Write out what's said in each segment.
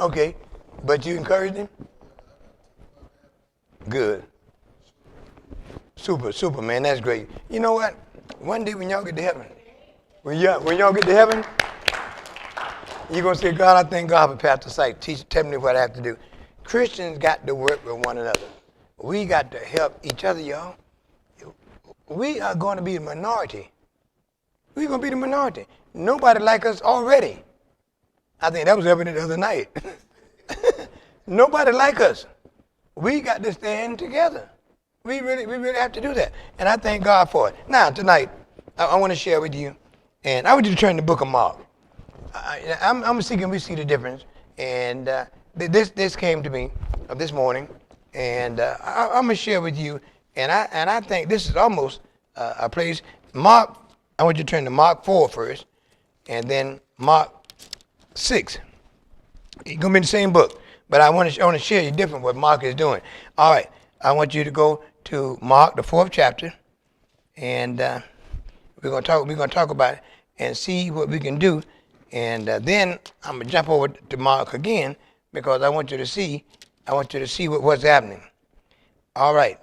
Okay. But you encouraged him? Good. Super, man. That's great. You know what? One day when y'all get to heaven, when y'all get to heaven, you're going to say, God, I thank God for Pastor Sykes. Tell me what I have to do. Christians got to work with one another. We got to help each other, y'all. We are going to be the minority. We're going to be the minority. Nobody like us already. I think that was evident the other night. Nobody like us. We got to stand together. We really have to do that. And I thank God for it. Now, tonight, I want to share with you, and I want you to turn the book of Mark. I'm seeking we see the difference. And this came to me this morning, and I'm going to share with you. And I think this is almost a place. Mark, I want you to turn to Mark 4 first, and then Mark 6. It's going to be in the same book, but I want to share you different what Mark is doing. All right, I want you to go to Mark, the 4th chapter, and we're going to talk about it and see what we can do. And then I'm going to jump over to Mark again because I want you to see what's happening. All right.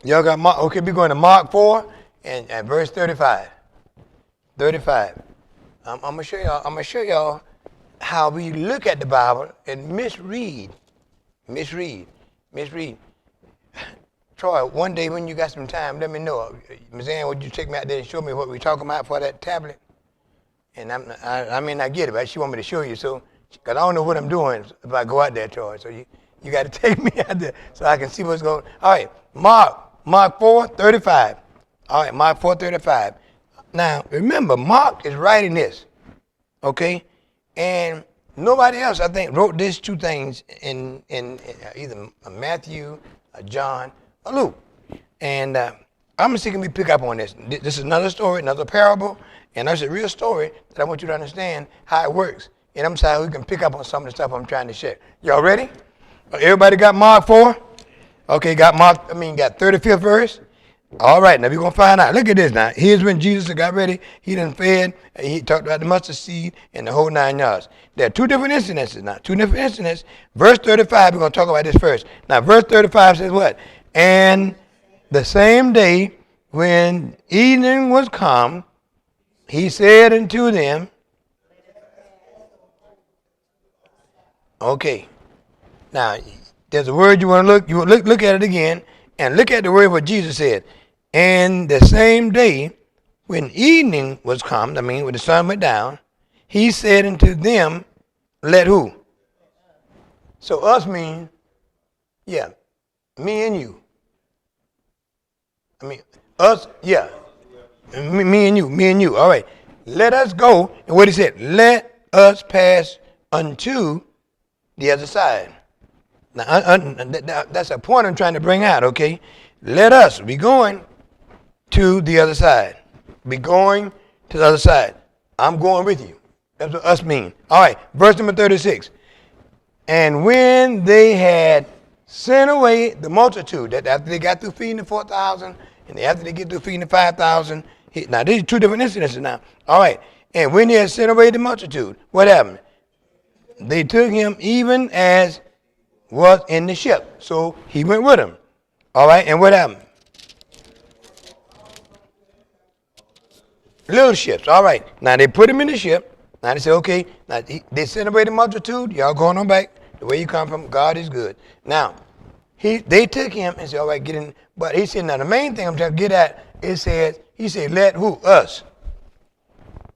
Y'all got Mark. Okay, we're going to Mark 4 and verse 35. 35. I'm going to show y'all how we look at the Bible and misread. Troy, one day when you got some time, let me know. Ms. Ann, would you take me out there and show me what we're talking about for that tablet? And I may not get it, but she want me to show you, so because I don't know what I'm doing if I go out there, Troy. So you got to take me out there so I can see what's going on. All right, Mark 4:35. All right, Mark 4:35. Now remember, Mark is writing this, okay, and nobody else I think wrote these two things in either Matthew, John, or Luke. And I'm just thinking we pick up on this. This is another story, another parable. And that's a real story that I want you to understand how it works. And I'm sorry, we can pick up on some of the stuff I'm trying to share. Y'all ready? Everybody got Mark 4? Okay, got 35th verse? All right, now we're going to find out. Look at this now. Here's when Jesus got ready. He done fed. He talked about the mustard seed and the whole 9 yards. There are two different incidences now. Two different incidents. Verse 35, we're going to talk about this first. Now, verse 35 says what? And the same day when evening was come, he said unto them, okay, now there's a word you want to look. You look at it again and look at the word what Jesus said. And the same day when evening was come, I mean when the sun went down, he said unto them, let who? So us mean, yeah, me and you. I mean, us, yeah. Me and you. All right. Let us go. And what he said, let us pass unto the other side. Now, that's a point I'm trying to bring out, okay? Let us be going to the other side. Be going to the other side. I'm going with you. That's what us mean. All right. Verse number 36. And when they had sent away the multitude, that after they got through feeding the 4,000, and after they get through feeding the 5,000, now these are two different incidences now. All right. And when they had sent away the multitude, what happened? They took him even as was in the ship. So he went with them. All right. And what happened? Little ships. All right. Now they put him in the ship. Now they said, okay. Now they sent away the multitude. Y'all going on back. The way you come from, God is good. Now, they took him and said, all right, get in. But he said, now the main thing I'm trying to get at, it says, he said, let who? Us.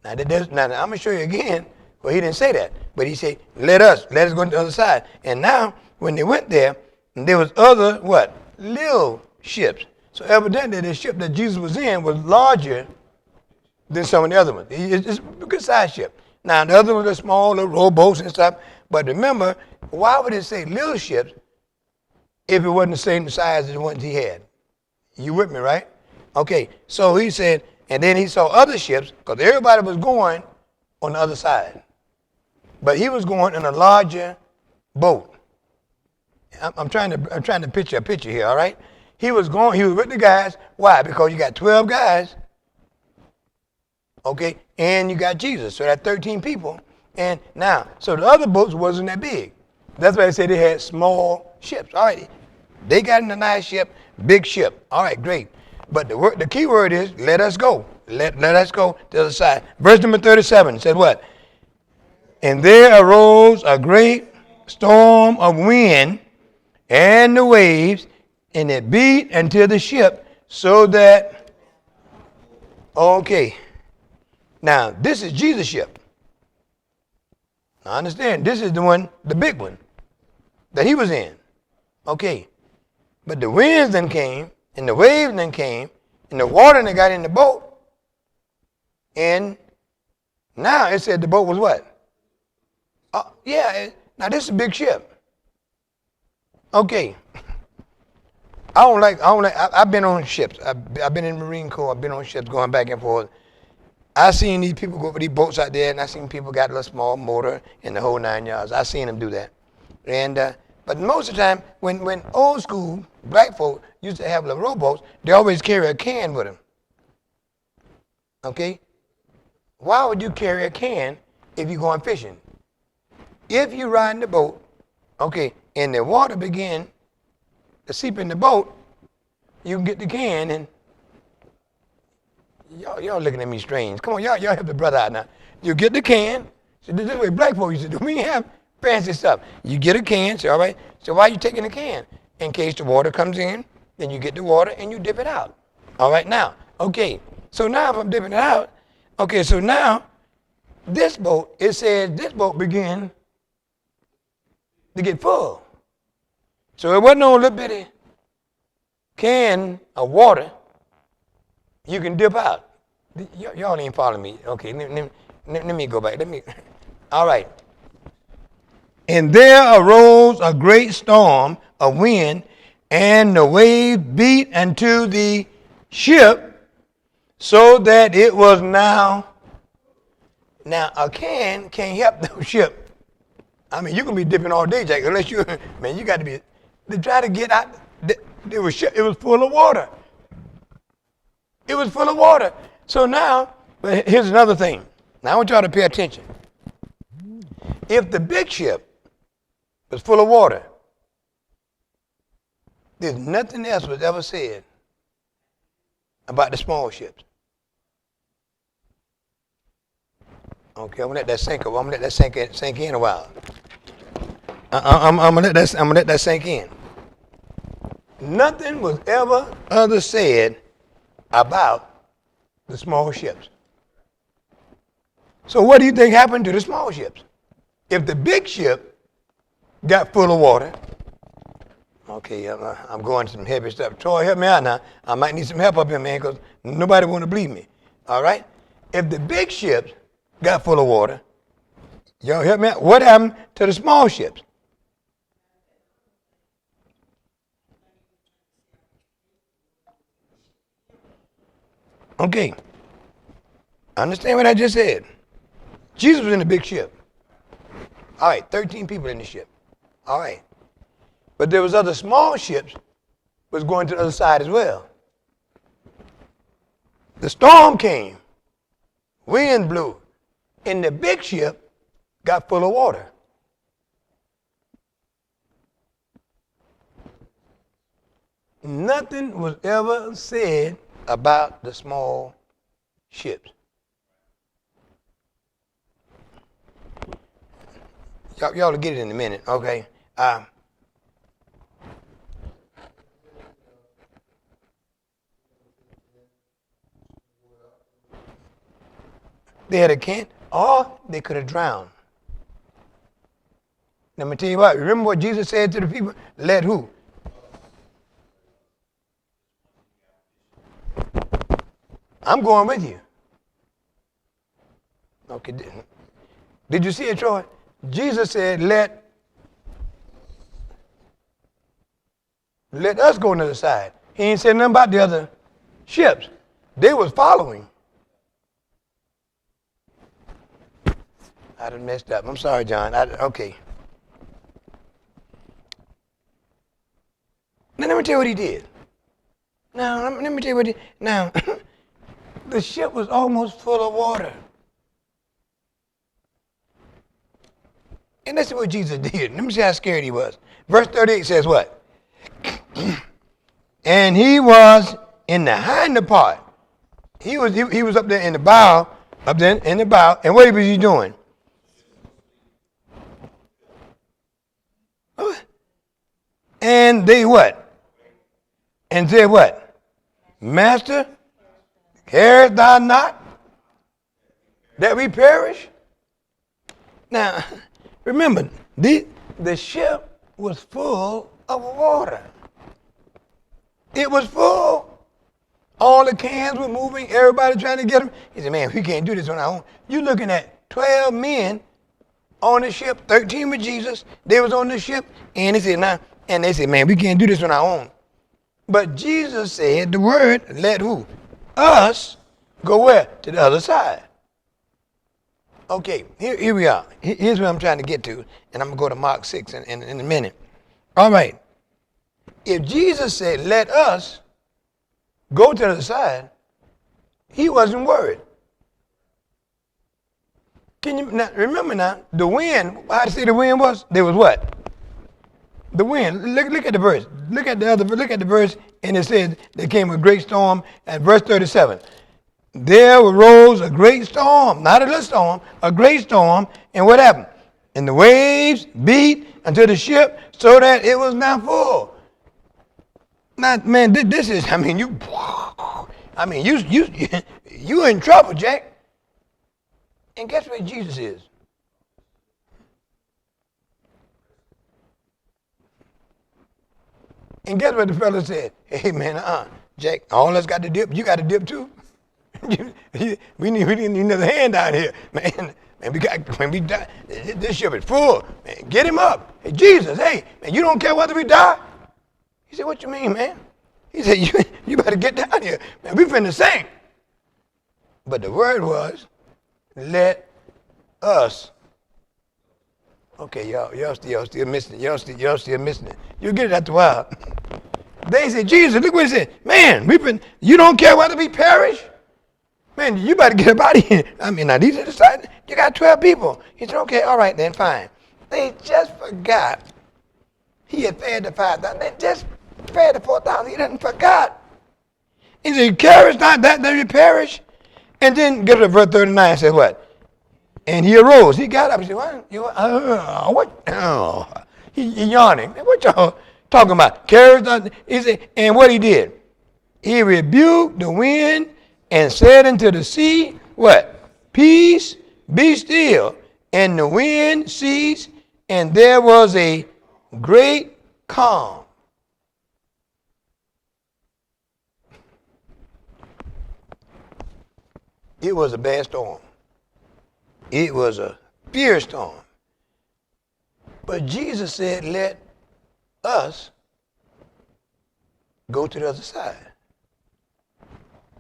Now, I'm going to show you again. Well, he didn't say that. But he said, let us go to the other side. And now, when they went there was other, what? Little ships. So evidently, the ship that Jesus was in was larger than some of the other ones. It's a good size ship. Now, the other ones are small, little rowboats and stuff. But remember, why would it say little ships if it wasn't the same size as the ones he had? You with me, right? Okay, so he said, and then he saw other ships, because everybody was going on the other side. But he was going in a larger boat. I'm trying to picture a picture here, all right? He was with the guys. Why? Because you got 12 guys, okay, and you got Jesus. So that's 13 people. And now, so the other boats wasn't that big. That's why they said they had small ships. All right, they got in a nice ship, big ship. All right, great. But the key word is let us go. Let us go to the other side. Verse number 37 said what? And there arose a great storm of wind and the waves, and it beat into the ship so that, okay, now this is Jesus' ship. Now understand, this is the one, the big one, that he was in. Okay, but the winds then came, and the waves then came, and the water then got in the boat, and now it said the boat was what? Now this is a big ship. Okay. I've been on ships. I've been in the Marine Corps. I've been on ships going back and forth. I seen these people go over these boats out there, and I seen people got a little small motor and the whole 9 yards. I seen them do that. And but most of the time, when old school black folk used to have little rowboats, they always carry a can with them. Okay? Why would you carry a can if you're going fishing? If you ride in the boat, okay, and the water begin to seep in the boat, you can get the can and y'all looking at me strange. Come on, y'all help the brother out now. You get the can. So this is the way black folks used to do. We ain't have fancy stuff. You get a can, say, all right, so why are you taking the can? In case the water comes in, then you get the water and you dip it out. All right, now, okay, so now if I'm dipping it out, okay, so now this boat, it says this boat began to get full. So it wasn't no little bitty can of water you can dip out. Y'all ain't following me. Okay, let me go back. All right. And there arose a great storm of wind, and the wave beat into the ship, so that it was now a can can't help the ship. I mean, you can be dipping all day, Jack, unless you, man, you got to be, to try to get out, it was full of water. It was full of water. So now, but here's another thing. Now I want y'all to pay attention. If the big ship was full of water, there's nothing else was ever said about the small ships. Okay, I'm gonna let that sink. I'm gonna let that sink in a while. I'm gonna let that sink in. Nothing was ever other said about the small ships. So what do you think happened to the small ships? If the big ship got full of water, okay, I'm going to some heavy stuff. Troy, help me out now. I might need some help up here, man, because nobody want to believe me. All right? If the big ships got full of water, y'all help me out. What happened to the small ships? Okay. Understand what I just said. Jesus was in the big ship. All right, 13 people in the ship. All right. But there was other small ships was going to the other side as well. The storm came. Wind blew. And the big ship got full of water. Nothing was ever said about the small ships. Y'all will get it in a minute, okay? They had a can, or they could have drowned. Let me tell you what, remember what Jesus said to the people? Let who? I'm going with you. Okay. Did you see it, Troy? Jesus said, let us go on the other side. He ain't said nothing about the other ships. They was following. I done messed up. I'm sorry, John. Okay. Now, let me tell you what he did. Now, let me tell you what he did. Now, the ship was almost full of water. And that's what Jesus did. Let me see how scared he was. Verse 38 says what? And he was in the hinder part. He was up there in the bow, and what was he doing? And they what? And said what? Master, carest thou not that we perish? Now, remember, the ship was full of water. It was full. All the cans were moving, everybody trying to get them. He said, man, we can't do this on our own. You're looking at 12 men on the ship, 13 with Jesus. They was on the ship, and they said, man, we can't do this on our own. But Jesus said the word, let who? Us go where? To the other side. Okay, here we are. Here's what I'm trying to get to, and I'm going to go to Mark 6 in a minute. All right. If Jesus said, let us go to the other side, he wasn't worried. Can you remember now, the wind, how to say the wind was? There was what? The wind. Look at the verse. Look at the verse, and it says there came a great storm at verse 37. There arose a great storm, not a little storm, a great storm, and what happened? And the waves beat unto the ship so that it was not full. Now, man, this is, you in trouble, Jack. And guess where Jesus is? And guess what the fellow said? Hey, man, Jack, all us got to dip. You got to dip too. we need another hand down here, man. When we die, this ship is full. Man, get him up. Hey, Jesus, hey, man, you don't care whether we die? He said, what you mean, man? He said, you better get down here. Man, we finna sink. But the word was, let us. Okay, y'all still missing it. Y'all still missing it. You'll get it after a while. They said, Jesus, look what he said. Man, you don't care whether we perish? Man, you better get up out of here. Now these are the side. You got 12 people. He said, okay, all right then, fine. They just forgot. He had fed the 5,000. They just fed the 4,000. He didn't forgot. He said, carest not that we perish? And then get to verse 39 and said what? And he arose. He got up. He said, what? What? Oh. He yawning. What y'all talking about? Carest not. He said, and what he did? He rebuked the wind and said unto the sea, what? Peace, be still. And the wind ceased, and there was a great calm. It was a bad storm. It was a fierce storm. But Jesus said, let us go to the other side.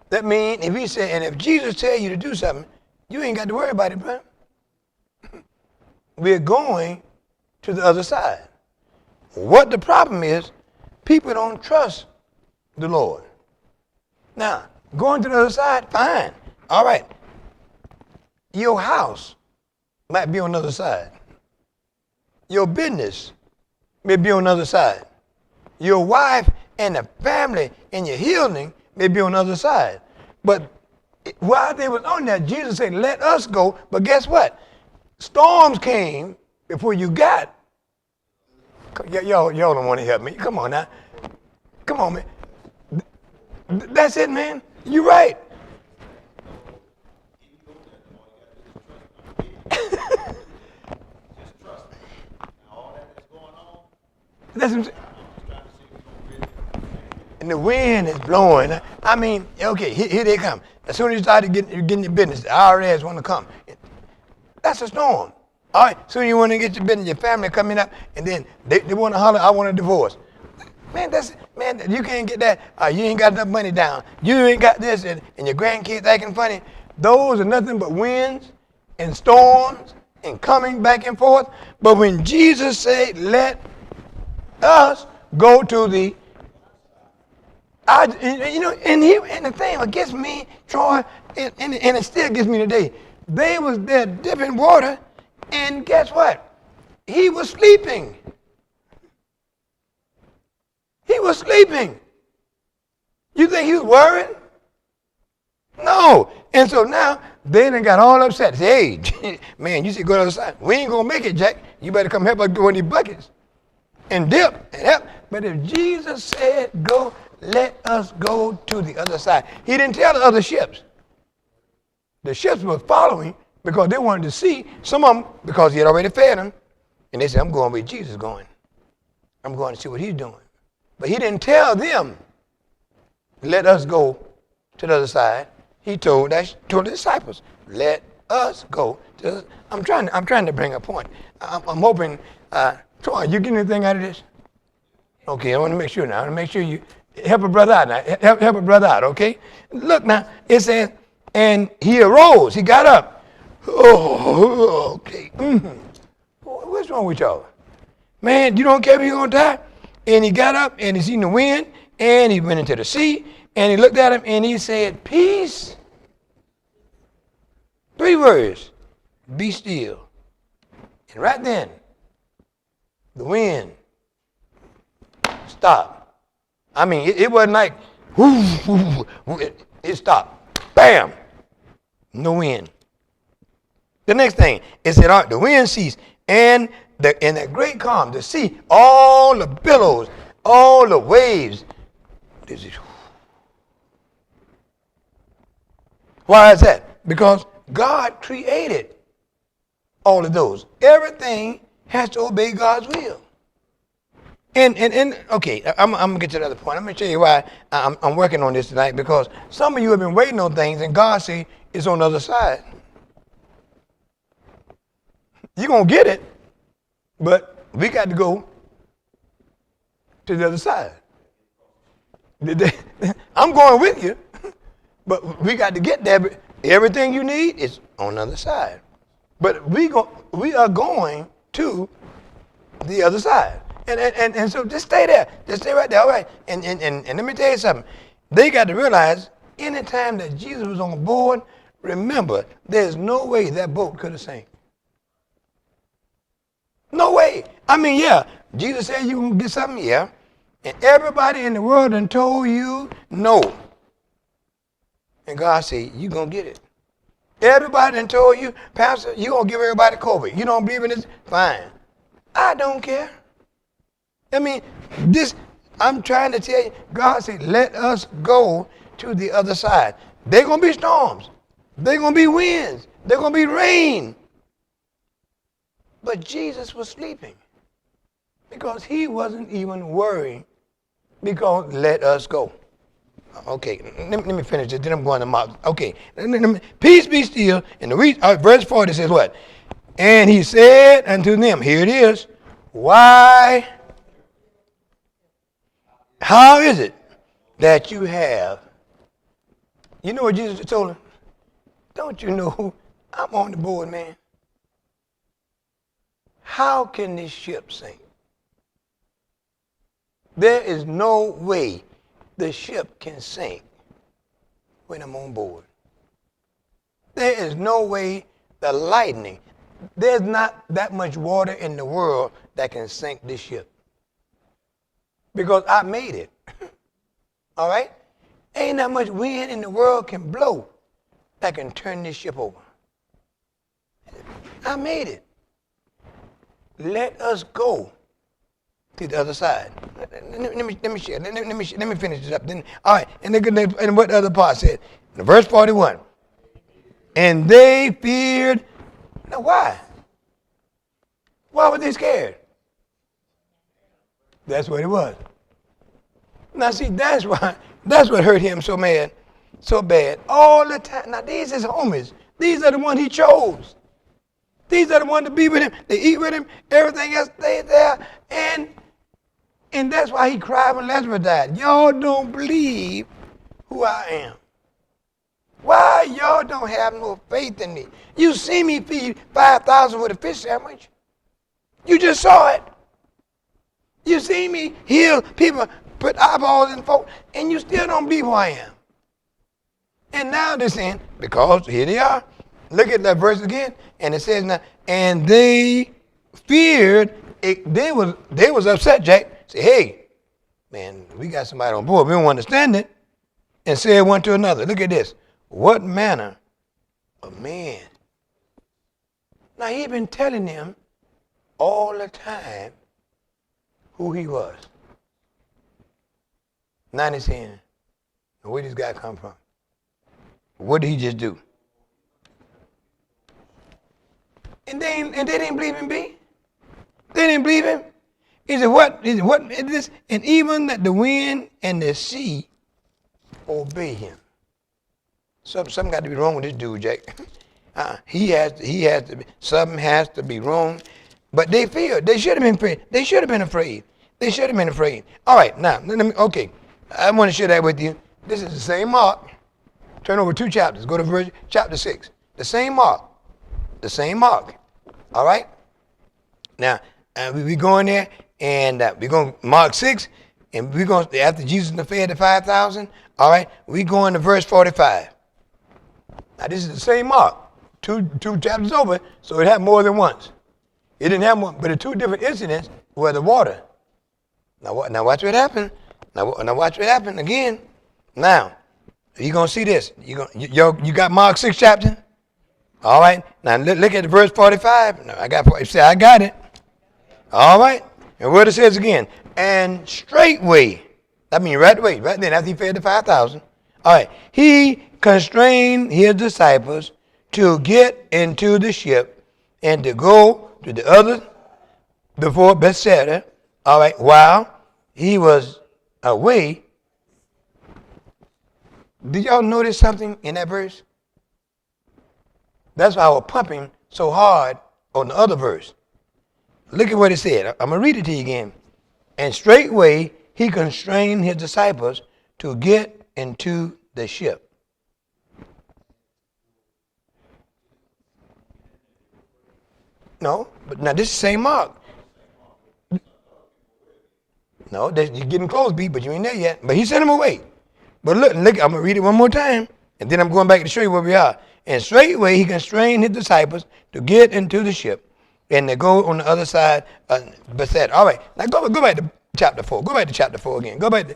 That means if he said, and if Jesus tell you to do something, you ain't got to worry about it, bro. We're going to the other side. What the problem is, people don't trust the Lord. Now, going to the other side, fine. All right. Your house might be on the other side. Your business may be on the other side. Your wife and the family and your healing may be on the other side. But while they was on there, Jesus said, let us go. But guess what? Storms came before you got. Y'all don't want to help me. Come on now. Come on, man. That's it, man. You're right. That's what I'm saying. And the wind is blowing. Okay, here they come. As soon as you started getting your business, the IRS want to come. That's a storm. All right, soon you want to get your business, your family coming up, and then they want to holler, I want a divorce. Man, you can't get that. You ain't got enough money down. You ain't got this, and your grandkids acting funny. Those are nothing but winds and storms and coming back and forth. But when Jesus said, let us go to the, and the thing that gets me, Troy, and it still gets me today. They was there dipping water, and guess what? He was sleeping. He was sleeping. You think he was worried? No. And so now they done got all upset. Say, hey, man, you should go to the other side. We ain't going to make it, Jack. You better come help us go in these buckets and dip and help. But if Jesus said go, let us go to the other side. He didn't tell the other ships. The ships were following because they wanted to see some of them because he had already fed them. And they said, I'm going where Jesus is going. I'm going to see what he's doing. But he didn't tell them, let us go to the other side. He told the disciples, let us go to the, I'm trying to bring a point. I'm hoping, Troy, you get anything out of this? Okay, I want to make sure now. I want to make sure you help a brother out now. Help a brother out, okay? Look now, it says, and he arose. He got up. Oh, okay. Mm-hmm. What's wrong with y'all? Man, you don't care if you're going to die? And he got up and he seen the wind and he went into the sea and he looked at him and he said, peace. 3 words, be still. And right then, the wind stopped. I mean, it wasn't like, it stopped. Bam! No wind. The next thing, it said, all right, the wind ceased. And in that great calm, the sea, all the billows, all the waves. Why is that? Because God created all of those. Everything has to obey God's will. And okay, I'm going to get to the other point. I'm going to show you why I'm working on this tonight, because some of you have been waiting on things and God says it's on the other side. You're going to get it, but we got to go to the other side. I'm going with you, but we got to get there. Everything you need is on the other side. But we are going to the other side. And so just stay there. Just stay right there. All right. And let me tell you something. They got to realize anytime that Jesus was on board, remember, there's no way that boat could have sank. No way. I mean, yeah, Jesus said you can get something, yeah. And everybody in the world done told you no. And God said, you're going to get it. Everybody done told you, Pastor, you're going to give everybody COVID. You don't believe in this? Fine. I don't care. I mean, I'm trying to tell you, God said, let us go to the other side. They're going to be storms. They're going to be winds. They're going to be rain. But Jesus was sleeping because he wasn't even worried, because let us go. Okay, let me finish this, then I'm going to Mark. Okay, peace be still. And verse 40 says what? And he said unto them, here it is, why, how is it that you have, you know what Jesus told him? Don't you know I'm on the board, man? How can this ship sink? There is no way the ship can sink when I'm on board. There is no way the lightning, there's not that much water in the world that can sink this ship. Because I made it. All right? Ain't that much wind in the world can blow that can turn this ship over. I made it. Let us go to the other side. Let me share. Let me finish this up. Then, all right. And what the other part said? In verse 41. And they feared. Now why? Why were they scared? That's what it was. Now see, that's what hurt him so bad all the time. Now these is homies. These are the ones he chose. These are the ones to be with him. They eat with him. Everything else stay there. And that's why he cried when Lazarus died. Y'all don't believe who I am. Why y'all don't have no faith in me? You see me feed 5,000 with a fish sandwich. You just saw it. You see me heal people, put eyeballs in folk, and you still don't believe who I am. And now they're saying, because here they are. Look at that verse again. And it says now, and they feared, they was upset, Jack. Say, hey, man, we got somebody on board. We don't understand it. And said one to another, look at this. What manner of man? Now, he been telling them all the time who he was. Now he's saying, where did this guy come from? What did he just do? And they didn't believe him, B. They didn't believe him. He said, what is this? And even that the wind and the sea obey him. Something got to be wrong with this dude, Jack. He has to be, something has to be wrong. But they feared. They should have been afraid. They should have been afraid. They should have been afraid. All right, now, okay. I want to share that with you. This is the same Mark. Turn over 2 chapters. Go to verse chapter 6. The same Mark. The same Mark. All right? Now, we go in there, and we're going to Mark 6, and we're going to, after Jesus fed the 5,000, all right, we go into verse 45. Now, this is the same Mark. Two chapters over, so it happened more than once. It didn't happen one, but the 2 different incidents were the water. Now watch what happened. Now watch what happened again. Now, you're going to see this. You got Mark 6 chapter? All right. Now, look at verse 45. Now, I got it. All right. And what it says again. And straightway, that means right away, right then, after he fed the 5,000. All right. He constrained his disciples to get into the ship and to go to the other before Bethsaida. All right. While he was away. Did y'all notice something in that verse? That's why I was pumping so hard on the other verse. Look at what it said. I'm going to read it to you again. And straightway he constrained his disciples to get into the ship. No, but now this is the same Mark. No, you're getting close, B, but you ain't there yet. But he sent him away. But look, I'm going to read it one more time, and then I'm going back to show you where we are. And straightway he constrained his disciples to get into the ship and to go on the other side of Bethsaida. All right, now go back to chapter 4. Go back to chapter 4 again. Go back to...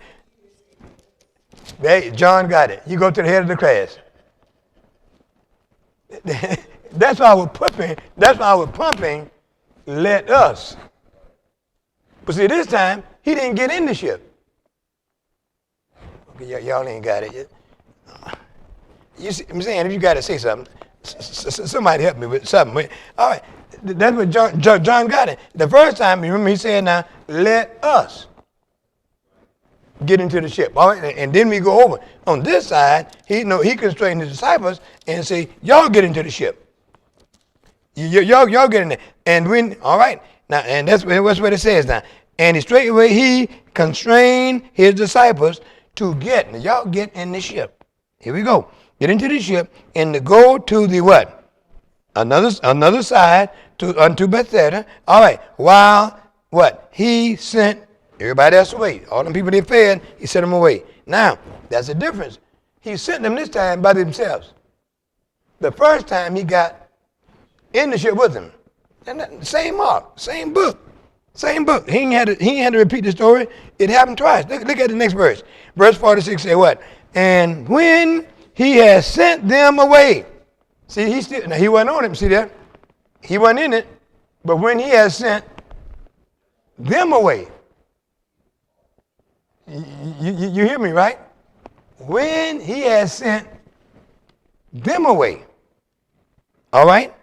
Hey, John got it. You go to the head of the class. That's why I was pumping, let us. But see, this time, he didn't get in the ship. Okay, y'all ain't got it yet. You see, I'm saying, if you got to say something, somebody help me with something. All right, that's what John got it. The first time, remember he said, now, let us get into the ship. All right, and then we go over. On this side, he constrained his disciples and say, y'all get into the ship. Y'all get in there. And when, all right, now, and that's what it says now. And straightway he constrained his disciples to get. Now, y'all get in the ship. Here we go. Get into the ship and to go to the what? Another side unto Bethsaida. All right. While what? He sent everybody else away. All them people they fed, he sent them away. Now, that's the difference. He sent them this time by themselves. The first time he got in the ship with them. And same Mark, same book. Same book. He ain't had to repeat the story. It happened twice. Look at the next verse. Verse 46 say what? And when he has sent them away. See, he wasn't on it. See that? He wasn't in it. But when he has sent them away. You hear me, right? When he has sent them away. All right?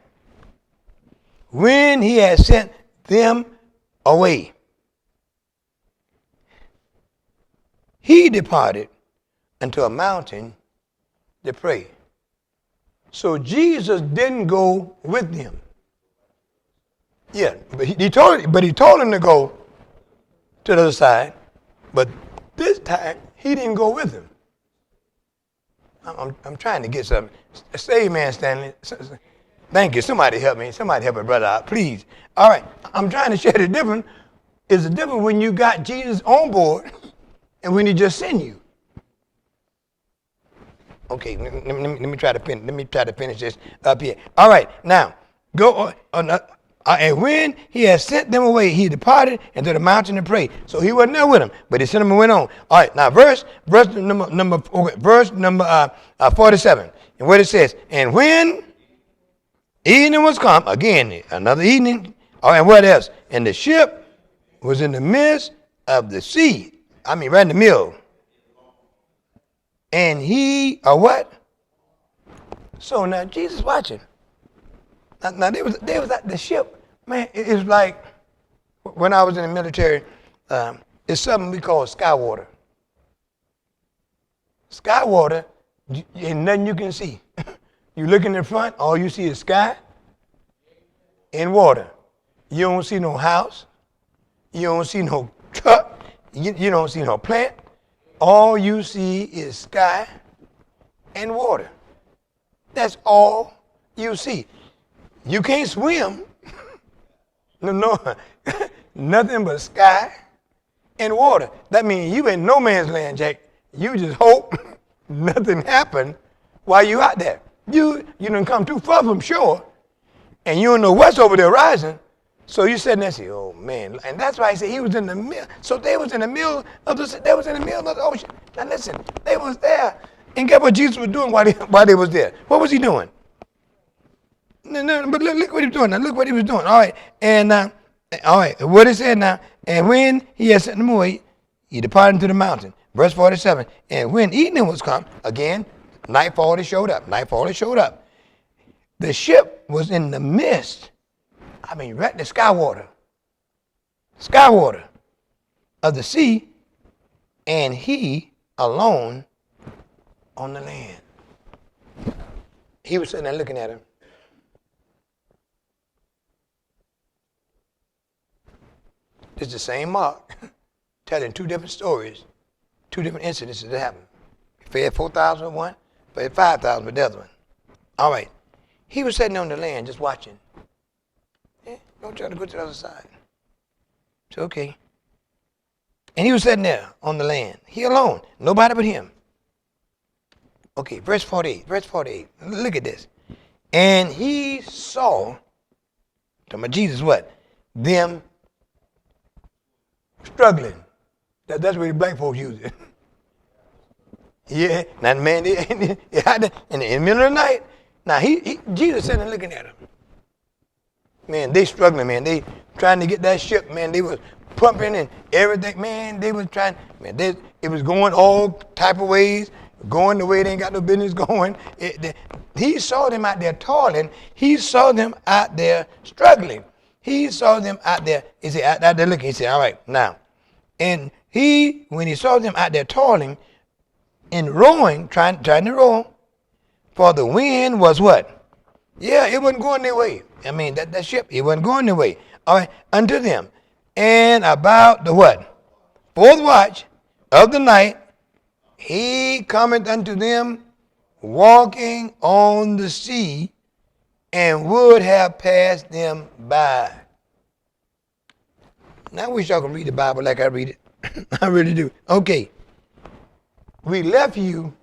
When he has sent them away, he departed unto a mountain to pray. So Jesus didn't go with them. Yeah, but he told him to go to the other side. But this time he didn't go with him. I'm trying to get something. Say amen, Stanley. Thank you. Somebody help me. Somebody help a brother out, please. All right. I'm trying to share the difference. It's the difference when you got Jesus on board and when he just sent you. Okay. Let me try to finish this up here. All right. Now, go on. And when he had sent them away, he departed into the mountain to pray. So he wasn't there with them, but he sent them and went on. All right, now verse number 47, and what it says, and when evening was come, again another evening. All right, and what else? And the ship was in the midst of the sea. I mean, right in the middle. And he, or what? So now Jesus watching. Now they was at the ship. Man, it's like when I was in the military, it's something we call sky water. Sky water, ain't nothing you can see. You look in the front, all you see is sky and water. You don't see no house. You don't see no truck. You don't see no plant. All you see is sky and water. That's all you see. You can't swim. No, nothing but sky and water. That means you in no man's land, Jack. You just hope nothing happened while you out there. You done come too far from shore, and you don't know what's over the horizon. So you sitting there and say, "Oh man!" And that's why he said he was in the middle. So they was in the middle of the. They was in the middle of the ocean. Now listen, they was there, and get what Jesus was doing while they was there. What was he doing? No, but look what he was doing now. Look what he was doing. All right, and all right, what it said now. And when he had sent them away, he departed into the mountain. Verse 47. And when evening was come, again, nightfall showed up. The ship was in the midst. I mean, right the sky water of the sea, and he alone on the land. He was sitting there looking at him. It's the same Mark telling two different stories, two different incidents that happened. He fed 4,000 with one, fed 5,000 with the other one. All right. He was sitting on the land just watching. Don't try to go to the other side. It's okay. And he was sitting there on the land. He alone. Nobody but him. Okay, verse 48. Look at this. And he saw, talking about Jesus, what? Them struggling. That's what the black folks use it. Yeah. Now, man, in the middle of the night, now Jesus sitting there looking at him. Man, they struggling, man. They trying to get that ship, man. They was pumping and everything, man. They was trying, man. It was going all type of ways, going the way they ain't got no business going. He saw them out there toiling. He saw them out there struggling. He saw them out there. He said, out there looking. He said, all right, now. And when he saw them out there toiling and rowing, trying to row, for the wind was what? Yeah, it wasn't going their way. I mean, that ship, it wasn't going their way. All right, unto them. And about the what? Fourth watch of the night, he cometh unto them walking on the sea, and would have passed them by. Now, I wish y'all could read the Bible like I read it. I really do. Okay. We left you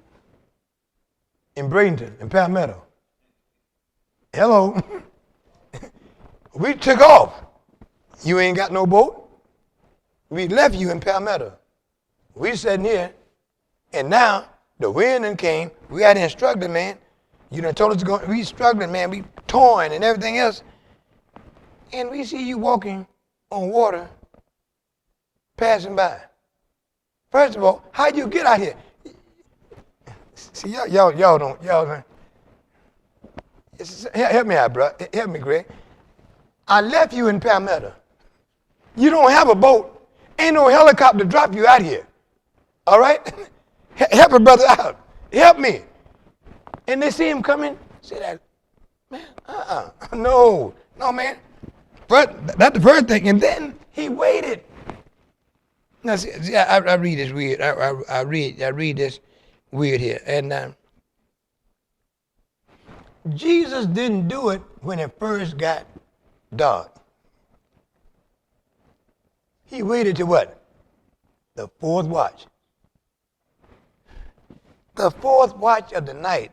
in Bradenton, in Palmetto. Hello. We took off. You ain't got no boat. We left you in Palmetto. We sitting here, and now the wind done came. We out here struggling, man. You done told us to go. We struggling, man. We torn and everything else. And we see you walking on water, passing by. First of all, how'd you get out here? See, y'all don't. Help me out, bro. Help me, Greg. I left you in Palmetto. You don't have a boat. Ain't no helicopter to drop you out here. All right? Help a brother out. Help me. And they see him coming. Say that, man, no, man. But that's the first thing. And then he waited. Now, see, I read this weird. I read this weird here. And Jesus didn't do it when it first got dark. He waited to what? The fourth watch. The fourth watch of the night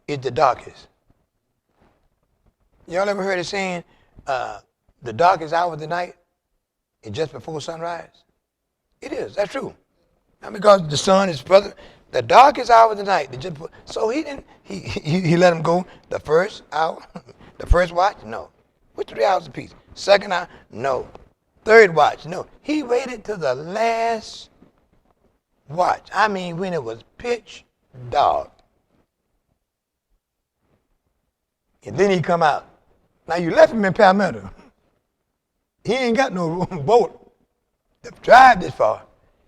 is the darkest. Y'all ever heard it saying, the darkest hour of the night is just before sunrise? It is. That's true. Not because the sun is further. The darkest hour of the night. So he didn't. He let him go the first hour, the first watch. No. With 3 hours apiece. Second hour. No. Third watch. No. He waited till the last watch. I mean, when it was pitch dark. And then he come out. Now you left him in Palmetto. He ain't got no boat to drive this far.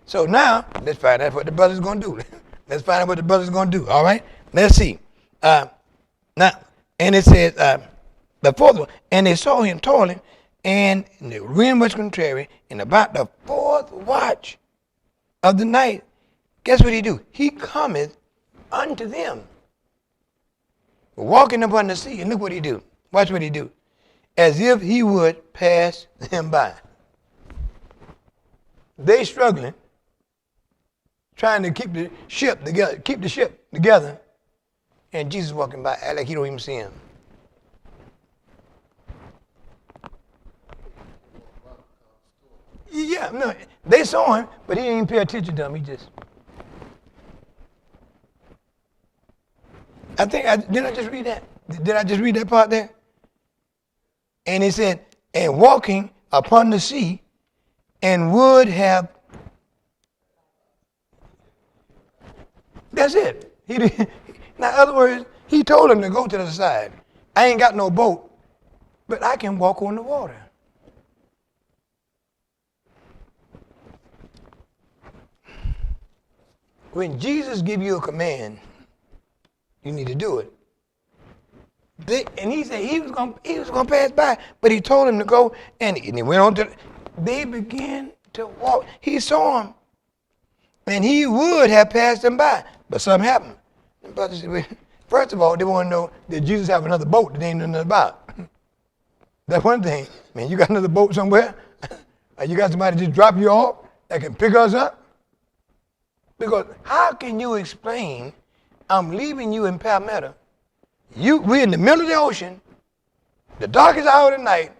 So now, let's find out what the brother's going to do. Let's find out what the brother's going to do, all right? Let's see. Now, and it says, the fourth one, and they saw him toiling, and the wind was contrary, and about the fourth watch of the night, guess what he do? He cometh unto them, walking upon the sea, and look what he do. Watch what he do. As if he would pass them by. They struggling, trying to keep the ship together, and Jesus walking by, act like he don't even see him. Yeah, no, they saw him, but he didn't even pay attention to him. He just. Did I just read that? Did I just read that part there? And he said, and walking upon the sea, and would have. That's it. Now, in other words, he told him to go to the side. I ain't got no boat, but I can walk on the water. When Jesus give you a command, you need to do it. And he said he was going to pass by, but he told him to go, and he went on to. They began to walk. He saw him, and he would have passed him by, but something happened. The brothers said, first of all, they want to know, did Jesus have another boat that they ain't know nothing about? That's one thing. Man, you got another boat somewhere? Or you got somebody just drop you off that can pick us up? Because how can you explain, I'm leaving you in Palmetto, we're in the middle of the ocean, the darkest hour of the night,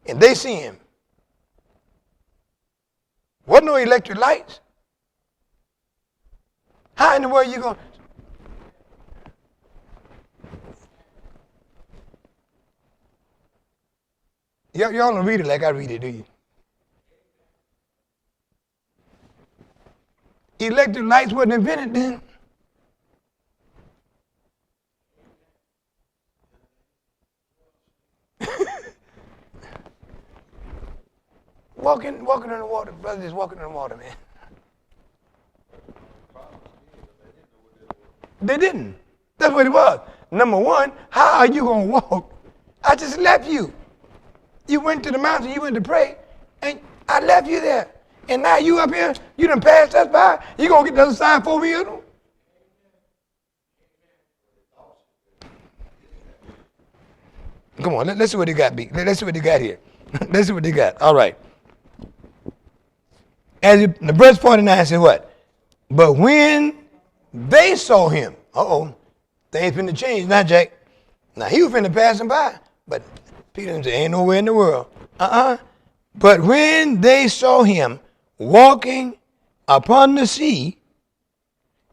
and they see him. Wasn't no electric lights. How in the world you going to... Y'all don't read it like I read it, do you? Electric lights wasn't invented then. Walking on the water, brother, just walking on the water, man. They didn't. That's what it was. Number one, how are you going to walk? I just left you. You went to the mountain, you went to pray, and I left you there. And now you up here, you done passed us by, you going to get the other side before we hit them? Come on, let's see what they got, B. Let's see what they got here. Let's see what they got. All right. The verse 49 says what? But when they saw him, things finna change now, Jack. Now he was finna pass him by, but Peter said, ain't nowhere in the world. But when they saw him walking upon the sea,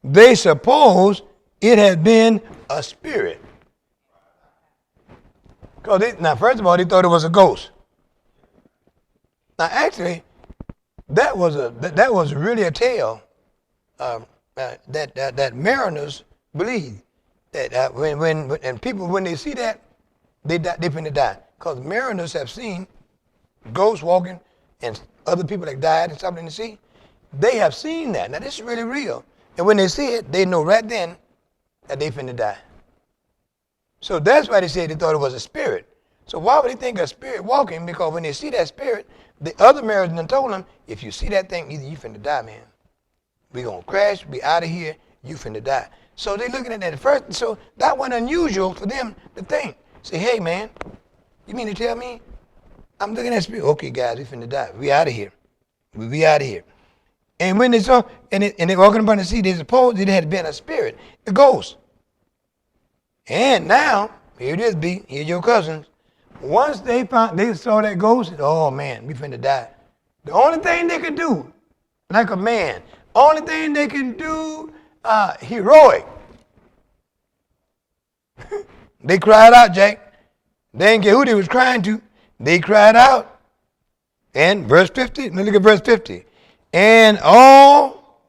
they supposed it had been a spirit. Now, first of all, they thought it was a ghost. Now, actually, that was really a tale that mariners believe that when people they see that they finna die, because mariners have seen ghosts walking and other people that died and stuff in the sea. They have seen that. Now this is really real, and when they see it, they know right then that they finna die. So that's why they said they thought it was a spirit. So why would they think a spirit walking? Because when they see that spirit, the other mariners done told them, if you see that thing, either you finna die, man. We gonna crash, be out of here, you finna die. So they looking at that at first, so that wasn't unusual for them to think. Say, hey man, you mean to tell me? I'm looking at spirit. Okay guys, we finna die. We out of here. We be out of here. And when they saw, and they walking upon the sea, they supposed it had been a spirit, a ghost. And now, here it is, B, here's your cousins, once they saw that ghost, oh man, we finna die. The only thing they could do, like a man, only thing they can do, heroic. They cried out, Jack. They didn't care who they was crying to. They cried out. And verse 50, look at verse 50. And all,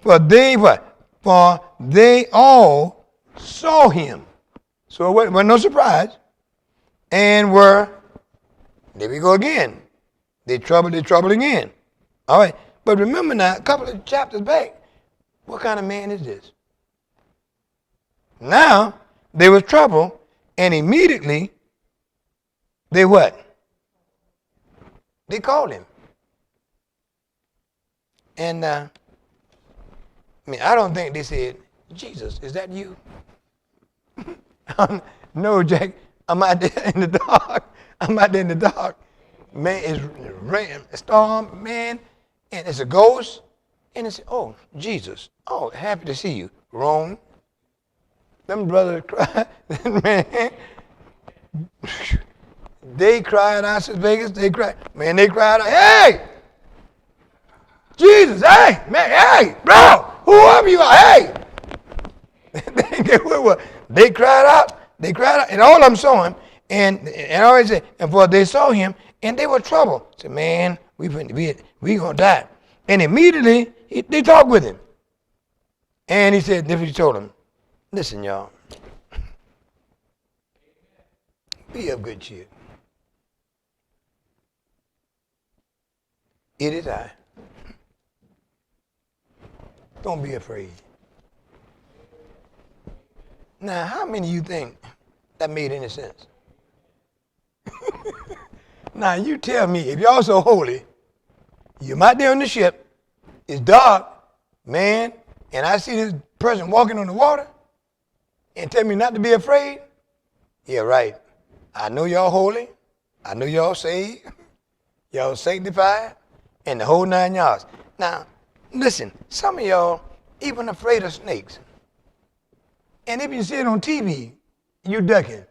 for they what? For they all saw him. So it wasn't no surprise. And there we go again. They troubled again. All right. But remember now, a couple of chapters back, what kind of man is this? Now, there was trouble, and immediately, they what? They called him. And, I don't think they said, Jesus, is that you? No, Jack, I'm out there in the dark. Man, it's rain, a storm, man, and it's a ghost. And it's, oh, Jesus. Oh, happy to see you. Wrong. Them brothers cried. Man, they cried out, Sister Vegas. They cried. Man, they cried out, hey! Jesus, hey! Man, hey! Bro! Whoever you are, hey! They cried out, and all of them saw him, and I always said, and for they saw him, and they were troubled. Said, man, we gonna die. And immediately they talked with him, and he said, he told them, listen, y'all, be of good cheer. It is I. Don't be afraid. Now, how many of you think that made any sense? Now, you tell me, if y'all so holy, you're out there on the ship, it's dark, man, and I see this person walking on the water and tell me not to be afraid? Yeah, right. I know y'all holy. I know y'all saved. Y'all sanctified. And the whole 9 yards. Now, listen, some of y'all even afraid of snakes. And if you see it on TV, you ducking.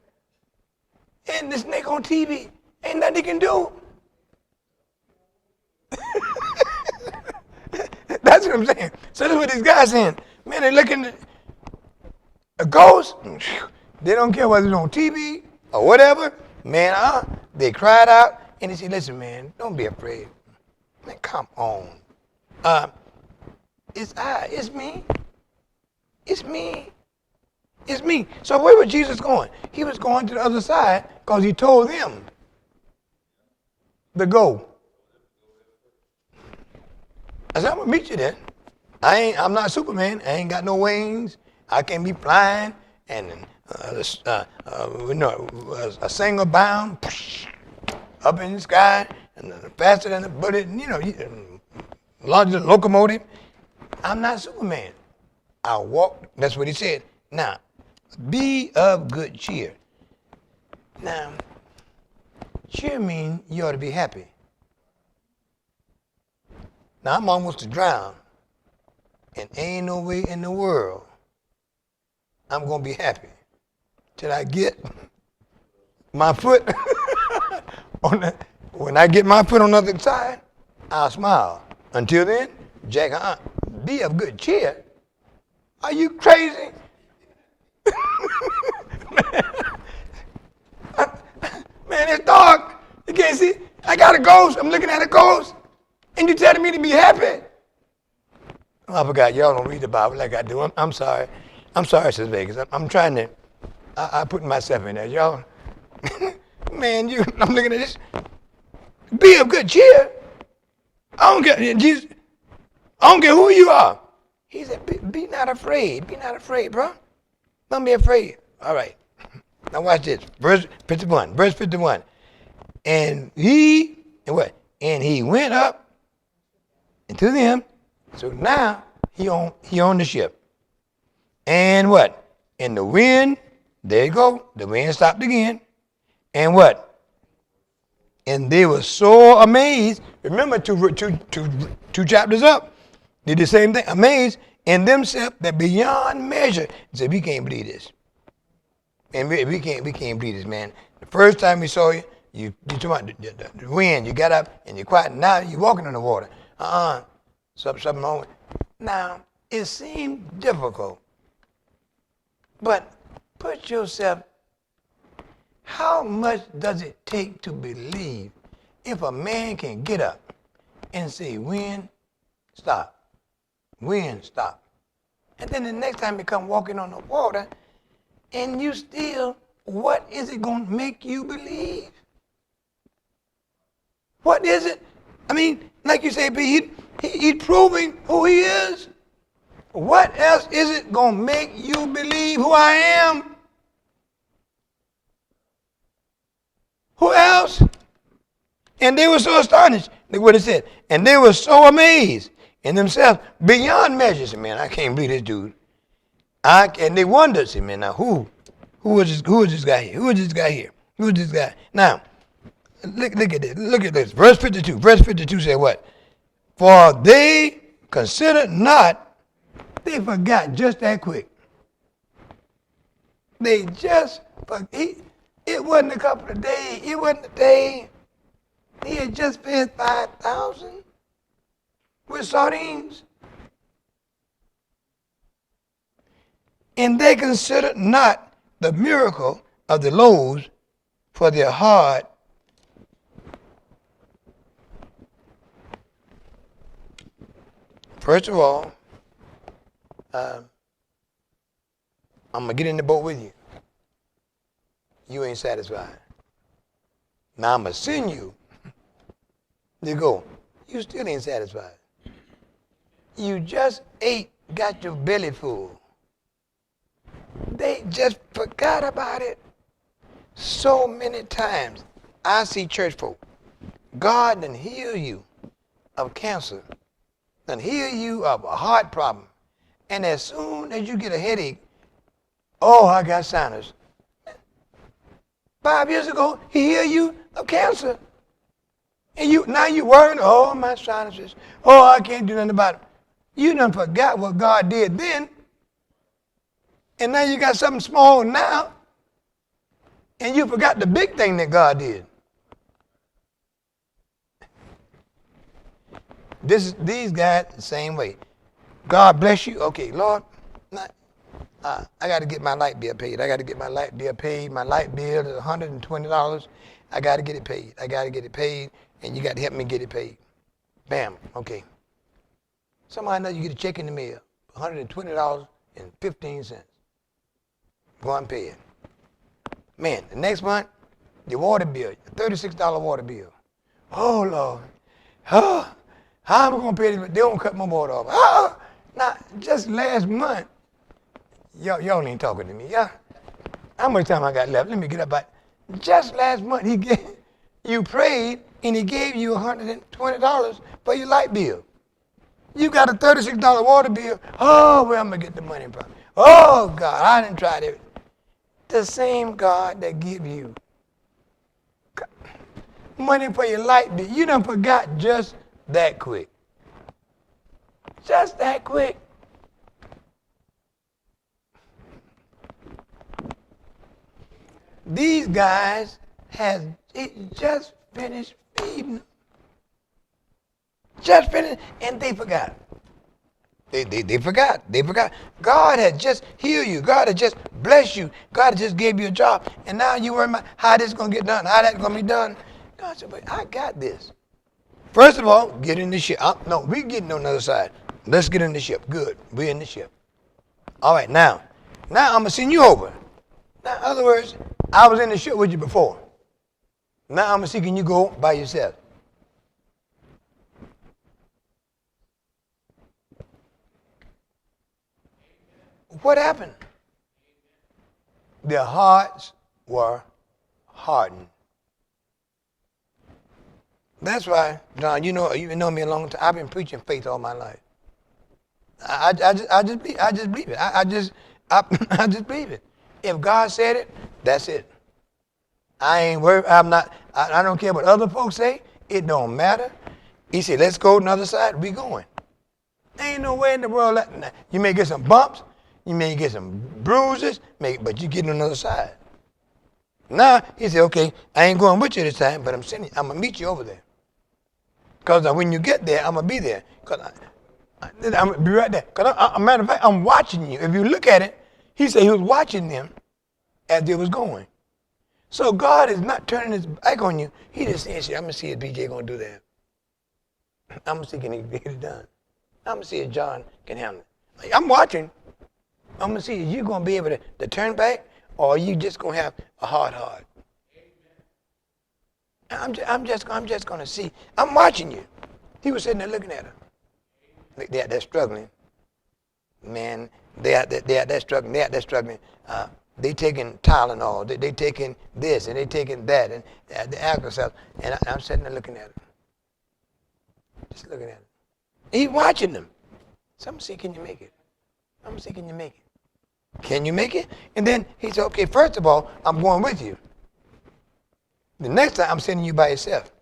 And the snake on TV, ain't nothing they can do. That's what I'm saying. So that's what these guys saying. Man, they're looking at a ghost. They don't care whether it's on TV or whatever. Man, they cried out and they said, listen, man, don't be afraid. Man, come on. It's me. So where was Jesus going? He was going to the other side because he told them to go. I said, I'm going to meet you there. I'm not Superman. I ain't got no wings. I can't be flying and a singer bound up in the sky and faster than a bullet, larger than a locomotive. I'm not Superman. I walk, that's what he said. Now, be of good cheer. Now, cheer means you ought to be happy. Now, I'm almost to drown, and ain't no way in the world I'm going to be happy till I get my foot on the, when I get my foot on the other side, I'll smile. Until then, Jack, be of good cheer. Are you crazy? Man, it's dark. You can't see. I got a ghost. I'm looking at a ghost. And you telling me to be happy? Oh, I forgot. Y'all don't read the Bible like I do. I'm sorry. I'm sorry, Sister Vegas. I'm trying to, I put myself in there. Y'all, man, I'm looking at this. Be of good cheer. I don't care, Jesus, I don't care who you are. He said, be not afraid. Be not afraid, bro. Don't be afraid. All right. Now watch this. Verse 51. And he went up into them. So now he on the ship. And what? And the wind, there you go. The wind stopped again. And what? And they were so amazed. Remember, two chapters up, did the same thing. Amazed in themselves that beyond measure. They said, we can't believe this. And we can't believe this, man. The first time we saw you, you talking about the wind. You got up and you're quiet. Now you're walking on the water. Something wrong. Now, it seemed difficult. But put yourself, how much does it take to believe if a man can get up and say, wind, stop. Wind, stop. And then the next time you come walking on the water, and you still, what is it going to make you believe? What is it? I mean, like you say, he's proving who he is. What else is it going to make you believe who I am? Who else? And they were so astonished. Look what it said. And they were so amazed in themselves, beyond measure. Said, man, I can't believe this dude. And they wondered, said, man, now who is this guy here? Who is this guy here? Who is this guy? Now, look at this. Look at this. Verse 52. Verse 52 said what? For they considered not, they forgot just that quick. They just, it wasn't a couple of days. It wasn't a day. He had just fed 5,000 with sardines. And they considered not the miracle of the loaves, for their heart first of all, I'm going to get in the boat with you. You ain't satisfied. Now I'm going to send you. You go. You still ain't satisfied. You just ate, got your belly full. They just forgot about it. So many times I see church folk, God done heal you of cancer, done heal you of a heart problem, and as soon as you get a headache, oh, I got sinus. 5 years ago, he healed you of cancer. And now you worrying, oh, my sinuses, oh, I can't do nothing about it. You done forgot what God did then, and now you got something small now, and you forgot the big thing that God did. These guys, the same way. God bless you. Okay, Lord, I got to get my light bill paid. I got to get my light bill paid. My light bill is $120. I got to get it paid. I got to get it paid, and you got to help me get it paid. Bam, okay. Somehow or another, you get a check in the mail, $120.15. Go and pay it. Man, the next month, the water bill, $36 water bill. Oh, Lord. Oh, how am I going to pay this? They don't cut my water off. Oh, now, just last month, y'all ain't talking to me. Yeah. How much time I got left? Let me get up. Just last month, you prayed, and he gave you $120 for your light bill. You got a $36 water bill. Oh, where am I going to get the money from? Oh, God, I didn't try it. The same God that give you money for your light bill, you done forgot just that quick. Just that quick. These guys just finished feeding them. Just finished, and they forgot. They forgot. They forgot. God had just healed you. God had just blessed you. God had just gave you a job. And now you worry about how this is going to get done, how that's going to be done. God said, but I got this. First of all, get in the ship. No, we're getting on the other side. Let's get in the ship. Good. We're in the ship. All right, now I'm going to send you over. Now, in other words, I was in the ship with you before. Now I'm going to see, can you go by yourself? What happened? Their hearts were hardened. That's why, John, you've known me a long time. I've been preaching faith all my life. I just believe it. I just believe it. If God said it, that's it. I ain't worried. I don't care what other folks say. It don't matter. He said, let's go to the other side. We going. There ain't no way in the world. You may get some bumps. You may get some bruises, but you get on the other side. Now he said, okay, I ain't going with you this time, but I'm gonna meet you over there. Because when you get there, I'm gonna be there. Cause I'm gonna be right there. Cause a matter of fact, I'm watching you. If you look at it, he said he was watching them as they was going. So God is not turning his back on you. He just saying, I'm gonna see if BJ gonna do that. I'm gonna see can he get it done. I'm gonna see if John can handle it. I'm watching. I'm gonna see if you're gonna be able to turn back, or are you just gonna have a hard heart. I'm just gonna see. I'm watching you. He was sitting there looking at her. They're struggling. Man, they're struggling. They're struggling. They taking Tylenol. They taking this and they taking that and the alcohol. And I'm sitting there looking at them. Just looking at them. He's watching them. So I'm gonna see, can you make it? I'm gonna see, can you make it? Can you make it? And then he said, okay, first of all, I'm going with you. The next time I'm sending you by yourself.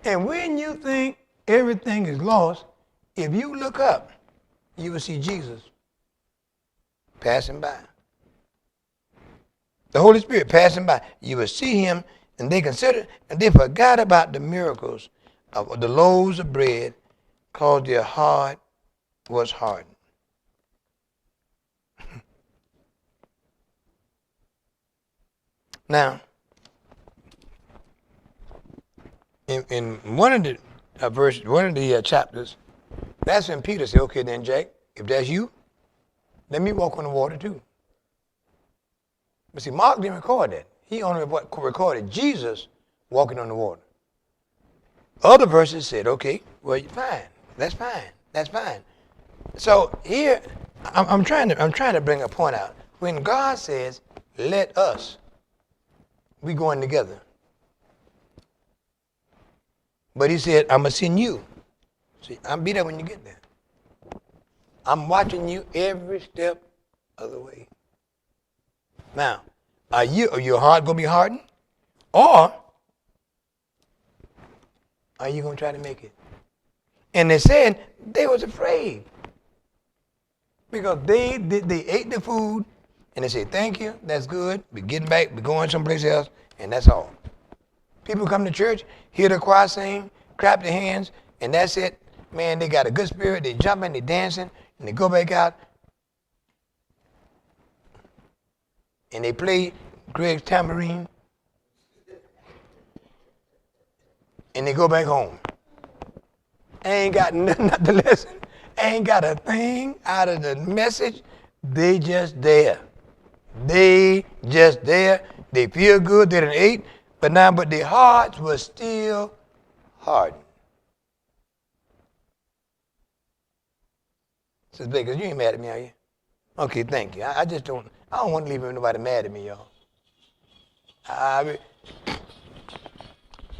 And when you think everything is lost, if you look up, you will see Jesus passing by. The Holy Spirit passing by. You will see him, and they considered, and they forgot about the miracles of the loaves of bread, because their heart was hardened. Now, in one of the chapters, that's when Peter said, okay then, Jake, if that's you, let me walk on the water too. But see, Mark didn't record that. He only recorded Jesus walking on the water. Other verses said, okay, well, fine. That's fine. That's fine. So here, I'm trying to bring a point out. When God says, let us, we going together. But he said, I'm going to send you. See, I'll be there when you get there. I'm watching you every step of the way. Now, are your heart going to be hardened? Or are you going to try to make it? And they said they was afraid. Because they ate the food, and they said, thank you, that's good. We're getting back, we're going someplace else, and that's all. People come to church, hear the choir sing, clap their hands, and that's it. Man, they got a good spirit, they jumping, they dancing, and they go back out, and they play Greg's tambourine, and they go back home. Ain't got nothing out the lesson, ain't got a thing out of the message. They just there. They just there. They feel good, they done ate, but their hearts were still hardened. Says Bakers, you ain't mad at me, are you? Okay, thank you. I don't want to leave nobody mad at me, y'all.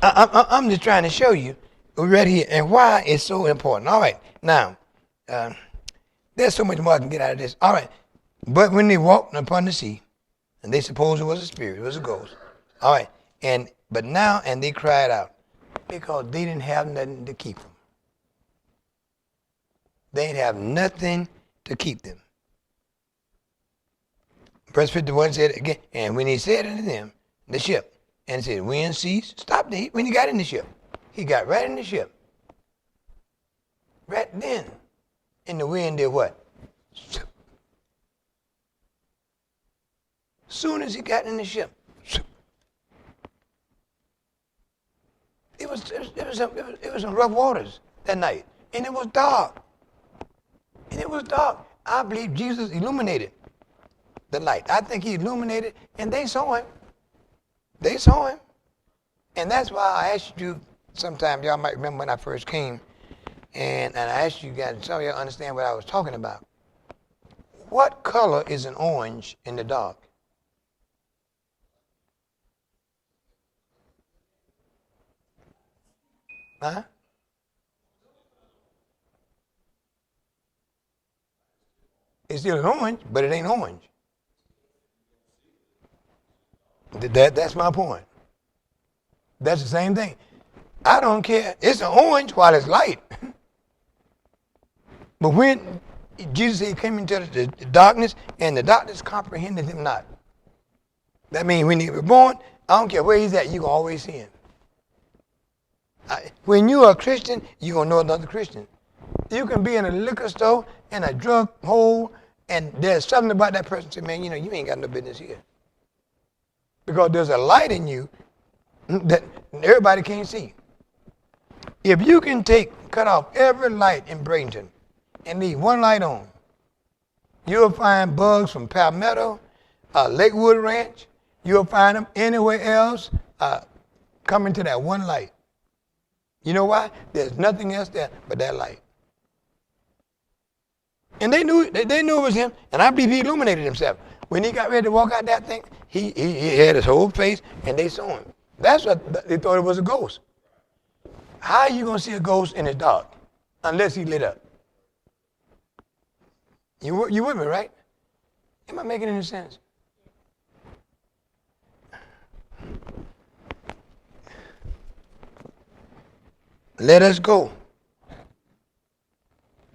I'm just trying to show you right here and why it's so important. All right, now, there's so much more I can get out of this. All right, but when they walked upon the sea, and they supposed it was a spirit, it was a ghost. All right, but now they cried out because they didn't have nothing to keep them. They didn't have nothing to keep them. Verse 51 said again, and when he said unto them, the ship, and he said, wind ceased, stop the heat. When he got in the ship, he got right in the ship. Right then, and the wind did what? Soon as he got in the ship, it was some rough waters that night, and it was dark. I believe Jesus illuminated the light. I think he illuminated, and they saw him. They saw him. And that's why I asked you, sometime y'all might remember when I first came, and I asked you guys, some of y'all understand what I was talking about. What color is an orange in the dark? Huh? It's still an orange, but it ain't orange. That's my point. That's the same thing. I don't care. It's an orange while it's light. But when Jesus came into the darkness, and the darkness comprehended him not. That means when he was born, I don't care where he's at, you can always see him. When you are a Christian, you're going to know another Christian. You can be in a liquor store, in a drug hole, and there's something about that person say, man, you know, you ain't got no business here. Because there's a light in you that everybody can't see. If you can cut off every light in Bradenton and leave one light on, you'll find bugs from Palmetto, Lakewood Ranch. You'll find them anywhere else coming to that one light. You know why? There's nothing else there but that light. And they knew it was him, and I believe he illuminated himself. When he got ready to walk out that thing, he had his whole face, and they saw him. That's what they thought it was a ghost. How are you going to see a ghost in the dark unless he lit up? You with me, right? Am I making any sense? Let us go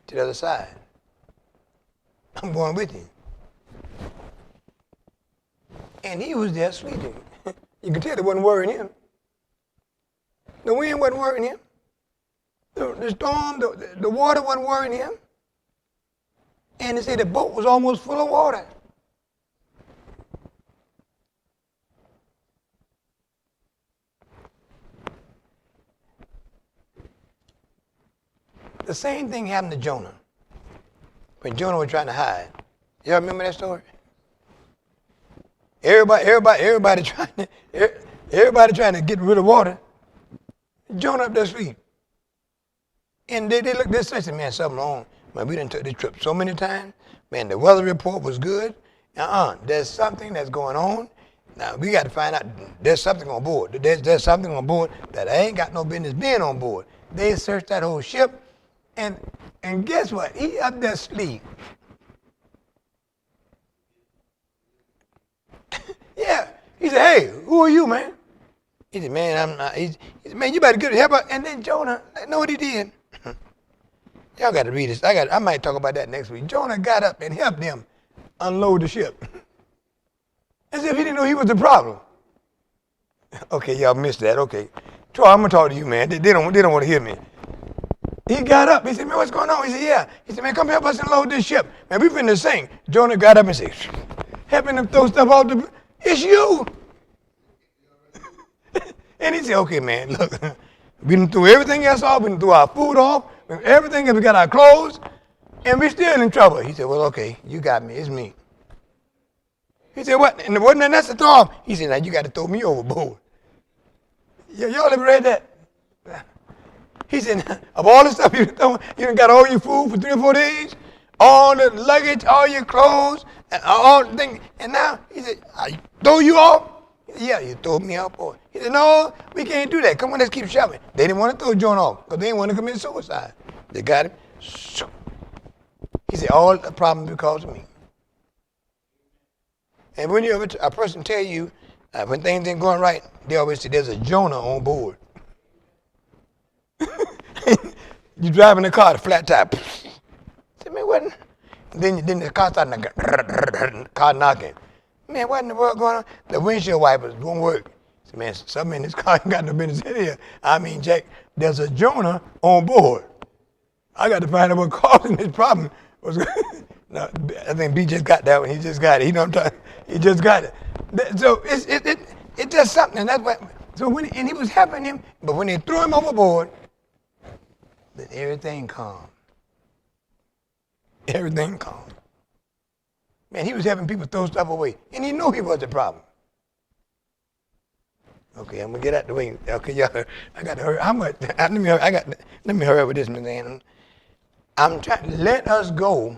to the other side. I'm going with you. And he was there sleeping. You can tell it wasn't worrying him. The wind wasn't worrying him. The storm, the water wasn't worrying him. And they say the boat was almost full of water. The same thing happened to Jonah when Jonah was trying to hide. Y'all remember that story? Everybody trying to get rid of water. Jonah up there asleep. And they looked this and said, man, something wrong. Man, we done took this trip so many times. Man, the weather report was good. There's something that's going on. Now, we got to find out there's something on board. There's something on board that I ain't got no business being on board. They searched that whole ship. And guess what? He up there asleep. Yeah. He said, hey, who are you, man? He said, man, I'm not. He said, man, you better get help out. And then Jonah, know what he did? Y'all got to read this. I might talk about that next week. Jonah got up and helped them unload the ship. As if he didn't know he was the problem. Okay, y'all missed that. Okay. Troy, I'm going to talk to you, man. They don't want to hear me. He got up. He said, man, what's going on? He said, yeah. He said, man, come help us unload this ship. Man, we finna sink. Jonah got up and said, helping them throw stuff out the... It's you. And he said, okay, man, look. We done threw everything else off. We done threw our food off. Everything else. We got our clothes. And we're still in trouble. He said, well, okay, you got me. It's me. He said, what? And wasn't that to throw off? He said, now you got to throw me overboard. Y'all ever read that? He said, of all the stuff you done got all your food for 3 or 4 days, all the luggage, all your clothes, and all the things. And now, he said, I throw you off? He said, yeah, you throw me off, boy. He said, no, we can't do that. Come on, let's keep shoving. They didn't want to throw Jonah off because they didn't want to commit suicide. They got him. He said, all the problem because of me. And when a person tell you when things ain't going right, they always say there's a Jonah on board. You driving the car, the flat tire. Say, man, what? Then the car started car knocking. Man, what in the world going on? The windshield wipers won't work. Say, man, something in this car ain't got no business in here. I mean, Jack, there's a Jonah on board. I got to find out what causing this problem. No, I think B just got that one. He just got it. He just got it. So it's just something. That's what. So and he was helping him, but when they threw him overboard, then everything calm. Everything calm. Man, he was helping people throw stuff away, and he knew he was the problem. Okay, I'm gonna get out the way. Okay, y'all, I got to hurry. How much? Let me hurry up with this, man. I'm trying. Let us go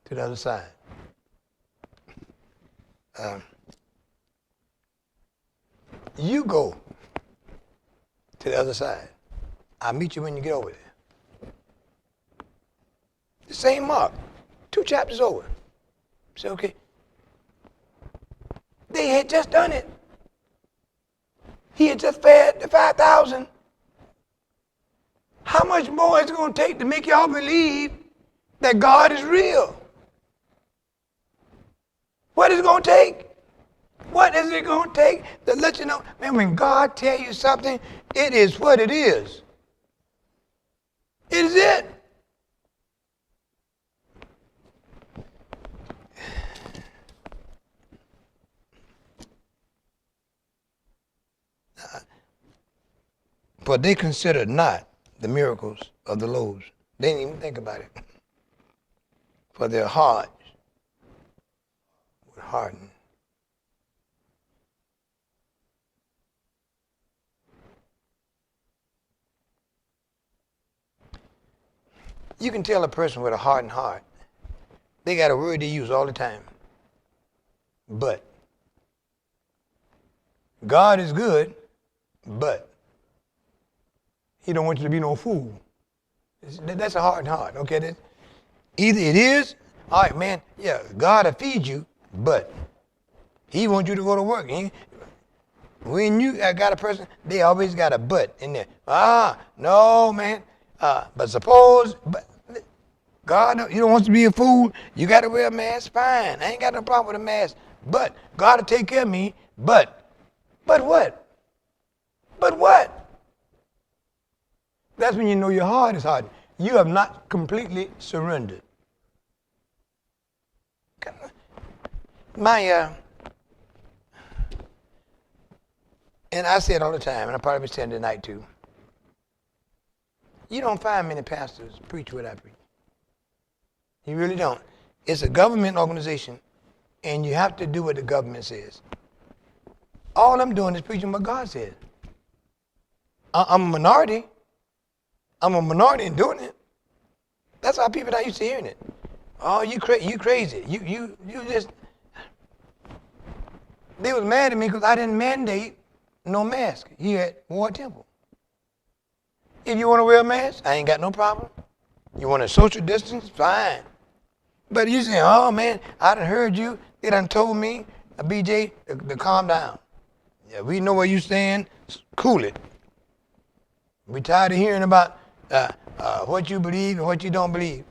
to the other side. You go to the other side. I'll meet you when you get over there. The same Mark, 2 chapters over. Say, okay. They had just done it. He had just fed the 5,000. How much more is it going to take to make y'all believe that God is real? What is it going to take? What is it going to take to let you know? Man, when God tell you something, it is what it is. It is it. But they considered not the miracles of the loaves. They didn't even think about it. For their hearts were hardened. You can tell a person with a hardened heart. They got a word they use all the time. But. God is good, but he don't want you to be no fool. That's a hardened heart, okay? Either it is, all right, man, yeah, God will feed you, but he wants you to go to work. When you got a person, they always got a but in there. No, man. But suppose, God, you don't want to be a fool. You got to wear a mask, fine. I ain't got no problem with a mask. But God will take care of me. But what? But what? That's when you know your heart is hardened. You have not completely surrendered. And I say it all the time, and I probably be saying it tonight too. You don't find many pastors preach what I preach. You really don't. It's a government organization, and you have to do what the government says. All I'm doing is preaching what God says. I'm a minority. I'm a minority in doing it. That's how people not used to hearing it. Oh, you crazy. You just. They was mad at me because I didn't mandate no mask here at Ward Temple. If you want to wear a mask, I ain't got no problem. You want to social distance, fine. But you say, oh man, I done heard you. They done told me, BJ, to calm down. Yeah, we know where you stand. Cool it. We tired of hearing about what you believe and what you don't believe.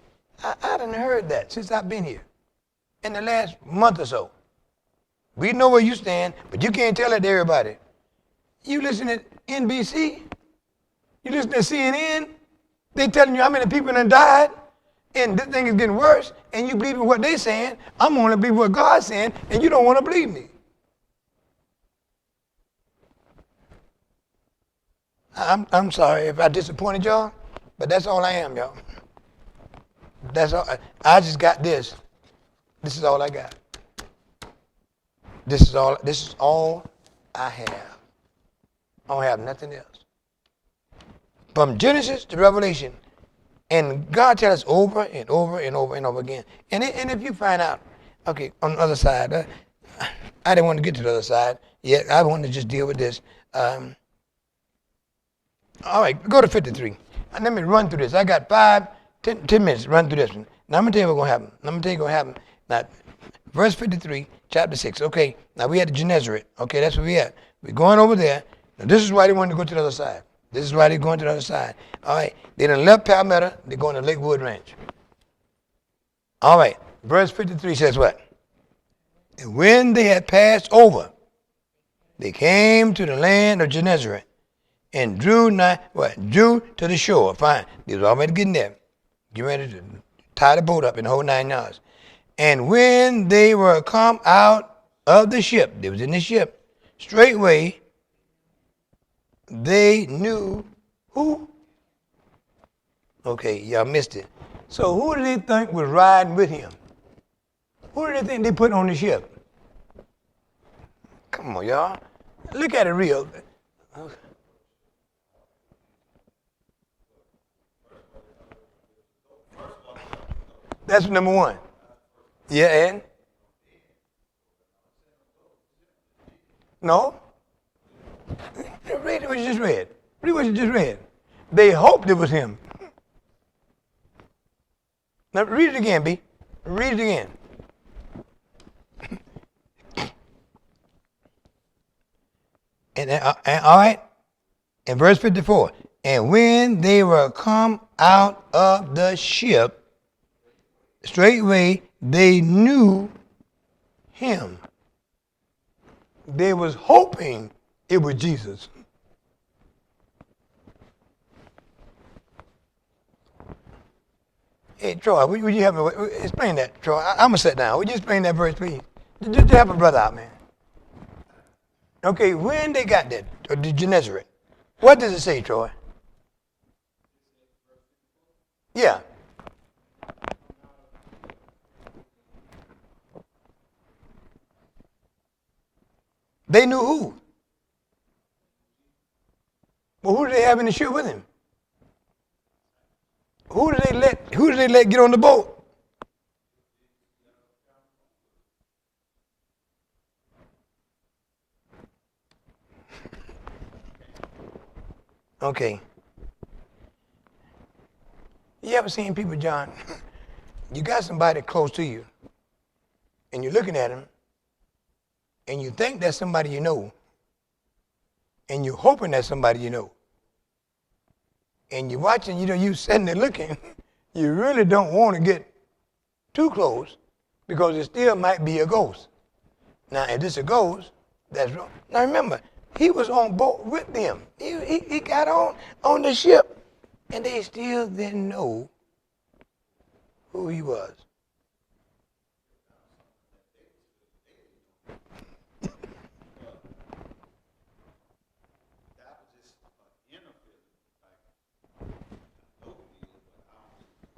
I done heard that since I've been here. In the last month or so. We know where you stand, but you can't tell it to everybody. You listen to NBC, you listen to CNN, they telling you how many people done died, and this thing is getting worse, and you believe in what they saying. I'm going to believe what God's saying, and you don't want to believe me. I'm sorry if I disappointed y'all, but that's all I am, y'all. That's all. I just got this. This is all I got. This is all I have. I don't have nothing else. From Genesis to Revelation, and God tells us over and over and over and over again. And if you find out, okay, on the other side, I didn't want to get to the other side yet. I wanted to just deal with this. All right, go to 53. Let me run through this. I got 10 minutes to run through this one. Now, I'm going to tell you what's going to happen. Now, verse 53, chapter 6. Okay, now we at the Gennesaret. Okay, that's where we at. We're going over there. Now, this is why they wanted to go to the other side. This is why they're going to the other side. All right, they done left Palmetto. They're going to Lakewood Ranch. All right, verse 53 says what? And when they had passed over, they came to the land of Gennesaret and drew to the shore. Fine, they was already getting there. Getting ready to tie the boat up in the whole 9 yards. And when they were come out of the ship, they was in the ship, straightway they knew who? Okay, y'all missed it. So who did they think was riding with him? Who did they think they put on the ship? Come on, y'all. Look at it real. That's number one. Yeah, and? No? Read what you just read. Read what you just read. They hoped it was him. Now read it again, B. Read it again. And all right. In verse 54. And when they were come out of the ship, straightway they knew him. They was hoping it was Jesus. Hey, Troy, would you help me? Explain that, Troy. I'm going to sit down. Would you explain that verse, please? Just help a brother out, man. Okay, when they got that, or the Gennesaret, what does it say, Troy? Yeah. They knew who? Well, who did they have in the ship with him? Who did they let get on the boat? Okay. You ever seen people, John? You got somebody close to you, and you're looking at him, and you think that's somebody you know, and you're hoping that's somebody you know. And you're watching, you sitting there looking, you really don't want to get too close because it still might be a ghost. Now, if it's a ghost, that's wrong. Now, remember, he was on board with them. He got on the ship, and they still didn't know who he was.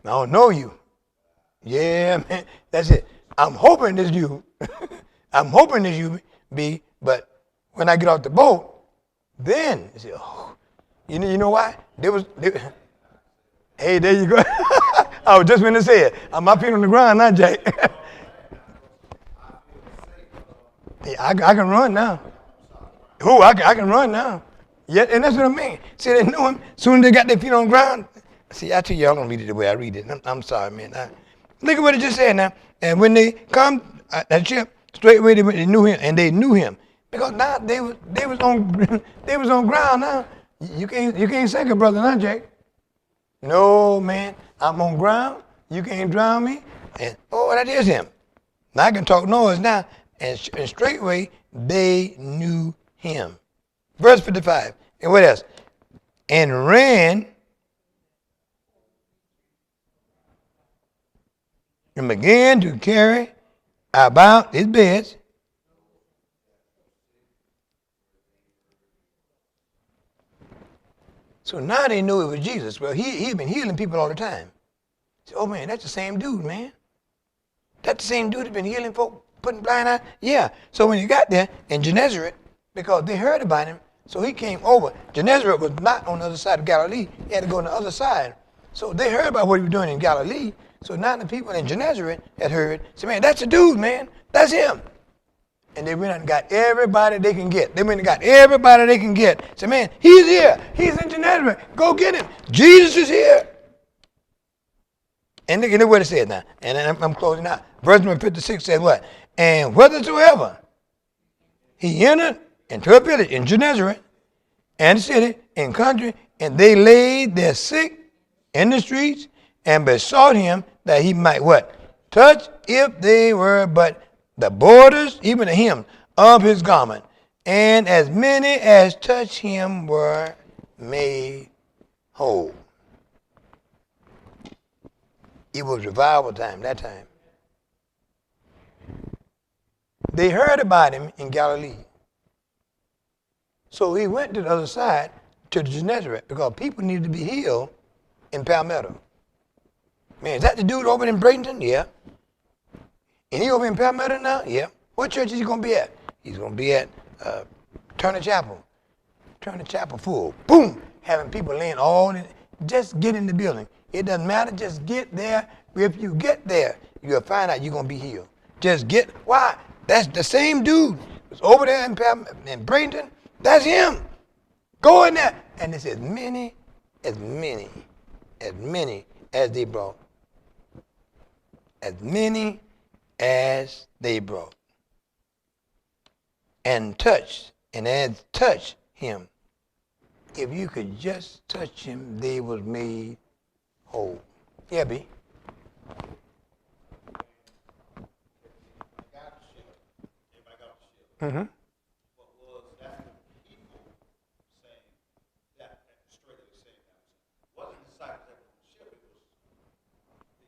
I don't know you. Yeah, man, that's it. I'm hoping it's you. I'm hoping it's you, B, but when I get off the boat, then, I say, oh, you know why? Hey, there you go. I was just going to say it. My feet on the ground now, Jay. Yeah, I can run now. Oh, I can run now. Yeah, and that's what I mean. See, they knew him. As soon as they got their feet on the ground. See, I tell you, I don't read it the way I read it. I'm sorry, man. Look at what it just said now. And when they come, that ship, straightway they knew him, and they knew him. Because now they was on they was on ground now. You can't sink a brother now, Jake. No, man. I'm on ground. You can't drown me. And that is him. Now I can talk noise now. And straightway they knew him. Verse 55. And what else? And ran and began to carry about his beds. So now they knew it was Jesus. Well, he'd been healing people all the time. So, oh man, that's the same dude, man. That's the same dude that's been healing folk, putting blind eyes. Yeah. So when he got there in Gennesaret, because they heard about him, so he came over. Gennesaret was not on the other side of Galilee. He had to go on the other side. So they heard about what he was doing in Galilee. So now the people in Gennesaret had heard, said, man, that's the dude, man. That's him. And they went out and got everybody they can get. They went and got everybody they can get. Said, man, he's here. He's in Gennesaret. Go get him. Jesus is here. And look at what it says now. And I'm closing out. Verse number 56 says what? And whithersoever he entered into a village in Gennesaret and city and country, and they laid their sick in the streets and besought him that he might what? Touch if they were but the borders, even the hem of his garment. And as many as touched him were made whole. It was revival time, that time. They heard about him in Galilee. So he went to the other side, to the Gennesaret, because people needed to be healed in Palmetto. Man, is that the dude over in Bradenton? Yeah. And he over in Palmetto now? Yeah. What church is he going to be at? He's going to be at Turner Chapel. Turner Chapel full. Boom! Having people laying all in. Just get in the building. It doesn't matter. Just get there. If you get there, you'll find out you're going to be healed. Just get. Why? That's the same dude. Was over there in Bradenton. That's him. Go in there. And it's as many as they brought. As many as they brought. And touched him. If you could just touch him, they was made whole. Yeah, B. Mm-hmm. What was that the people saying that straight they saying that wasn't the disciples that were on the ship, it was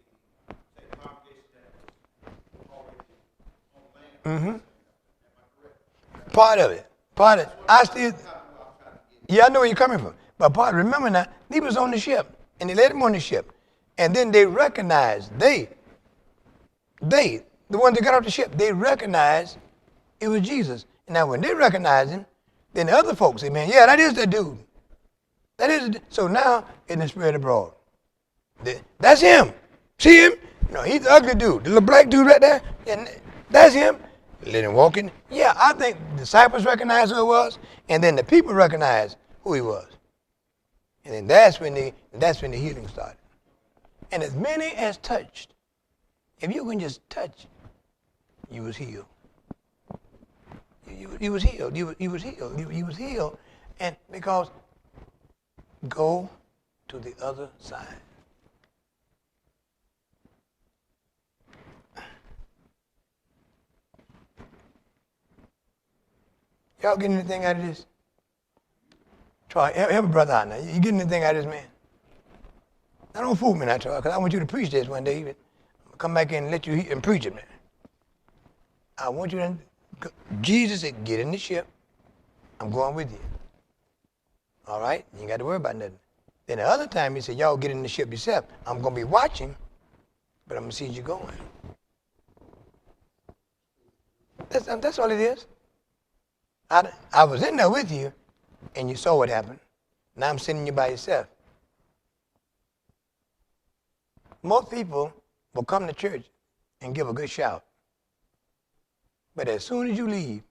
the say congregation that was already on land. Mm-hmm. Am I correct? Part of it. Part of it. I still, That's what I'm trying to get. yeah, I know where you're coming from. But part, remember now, he was on the ship, and they let him on the ship. And then they recognized, the ones that got off the ship, they recognized it was Jesus. And now when they recognized him, then the other folks say, man, yeah, that is the dude. That is the, so now it is spread abroad. That's him. See him? No, he's the ugly dude. The little black dude right there. And that's him. Let him walk in. Yeah, I think the disciples recognized who it was, and then the people recognized who he was. And then that's when the healing started. And as many as touched, if you can just touch, you was healed. You was healed. You was healed. You was healed. And because go to the other side. Y'all getting anything out of this? Troy, help a brother out now. You getting anything out of this, man? Now don't fool me now, Troy, because I want you to preach this one day. Come back in and let you and preach it, man. I want you to, Jesus said, get in the ship. I'm going with you. All right? You ain't got to worry about nothing. Then the other time he said, y'all get in the ship yourself. I'm going to be watching, but I'm going to see you going. That's all it is. I was in there with you, and you saw what happened. Now I'm sending you by yourself. Most people will come to church and give a good shout. But as soon as you leave,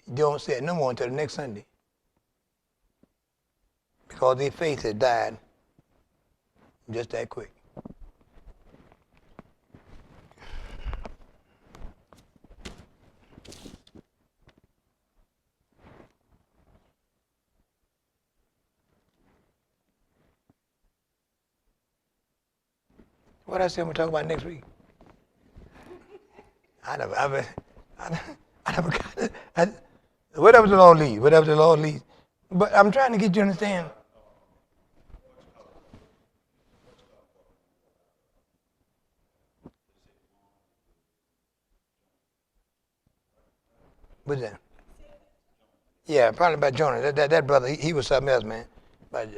you don't say it no more until the next Sunday. Because their faith has died just that quick. What I said we'll talk about next week? I never got it. Whatever the Lord leads. But I'm trying to get you to understand. What's that? Yeah, probably about Jonah. That brother, he was something else, man. But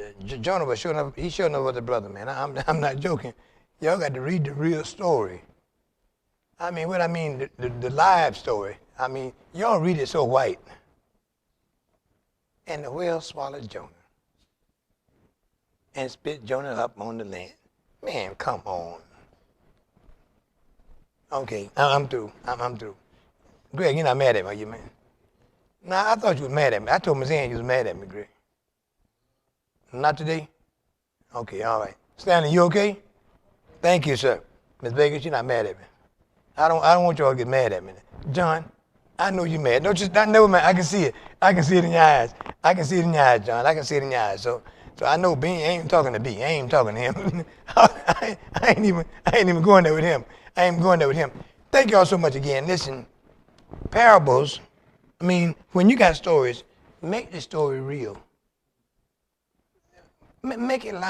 Jonah was showing up. He showing up was a brother, man. I'm not joking. Y'all got to read the real story. I mean, what I mean, the live story. I mean, y'all read it so white. And the whale swallowed Jonah and spit Jonah up on the land. Man, come on. Okay, I'm through. I'm through. Greg, you're not mad at me, are you, man? Nah, I thought you was mad at me. I told Ms. Ann you was mad at me, Greg. Not today? Okay, all right. Stanley, you okay? Thank you, sir. Ms. Vegas, you're not mad at me. I don't want y'all to get mad at me. John, I know you're mad. Don't just, I never mind. I can see it. I can see it in your eyes. I can see it in your eyes, John. I can see it in your eyes. So I know B ain't even talking to B. I ain't even talking to him. I ain't even going there with him. I ain't going there with him. Thank y'all so much again. Listen, parables, I mean, when you got stories, make the story real. Make it live.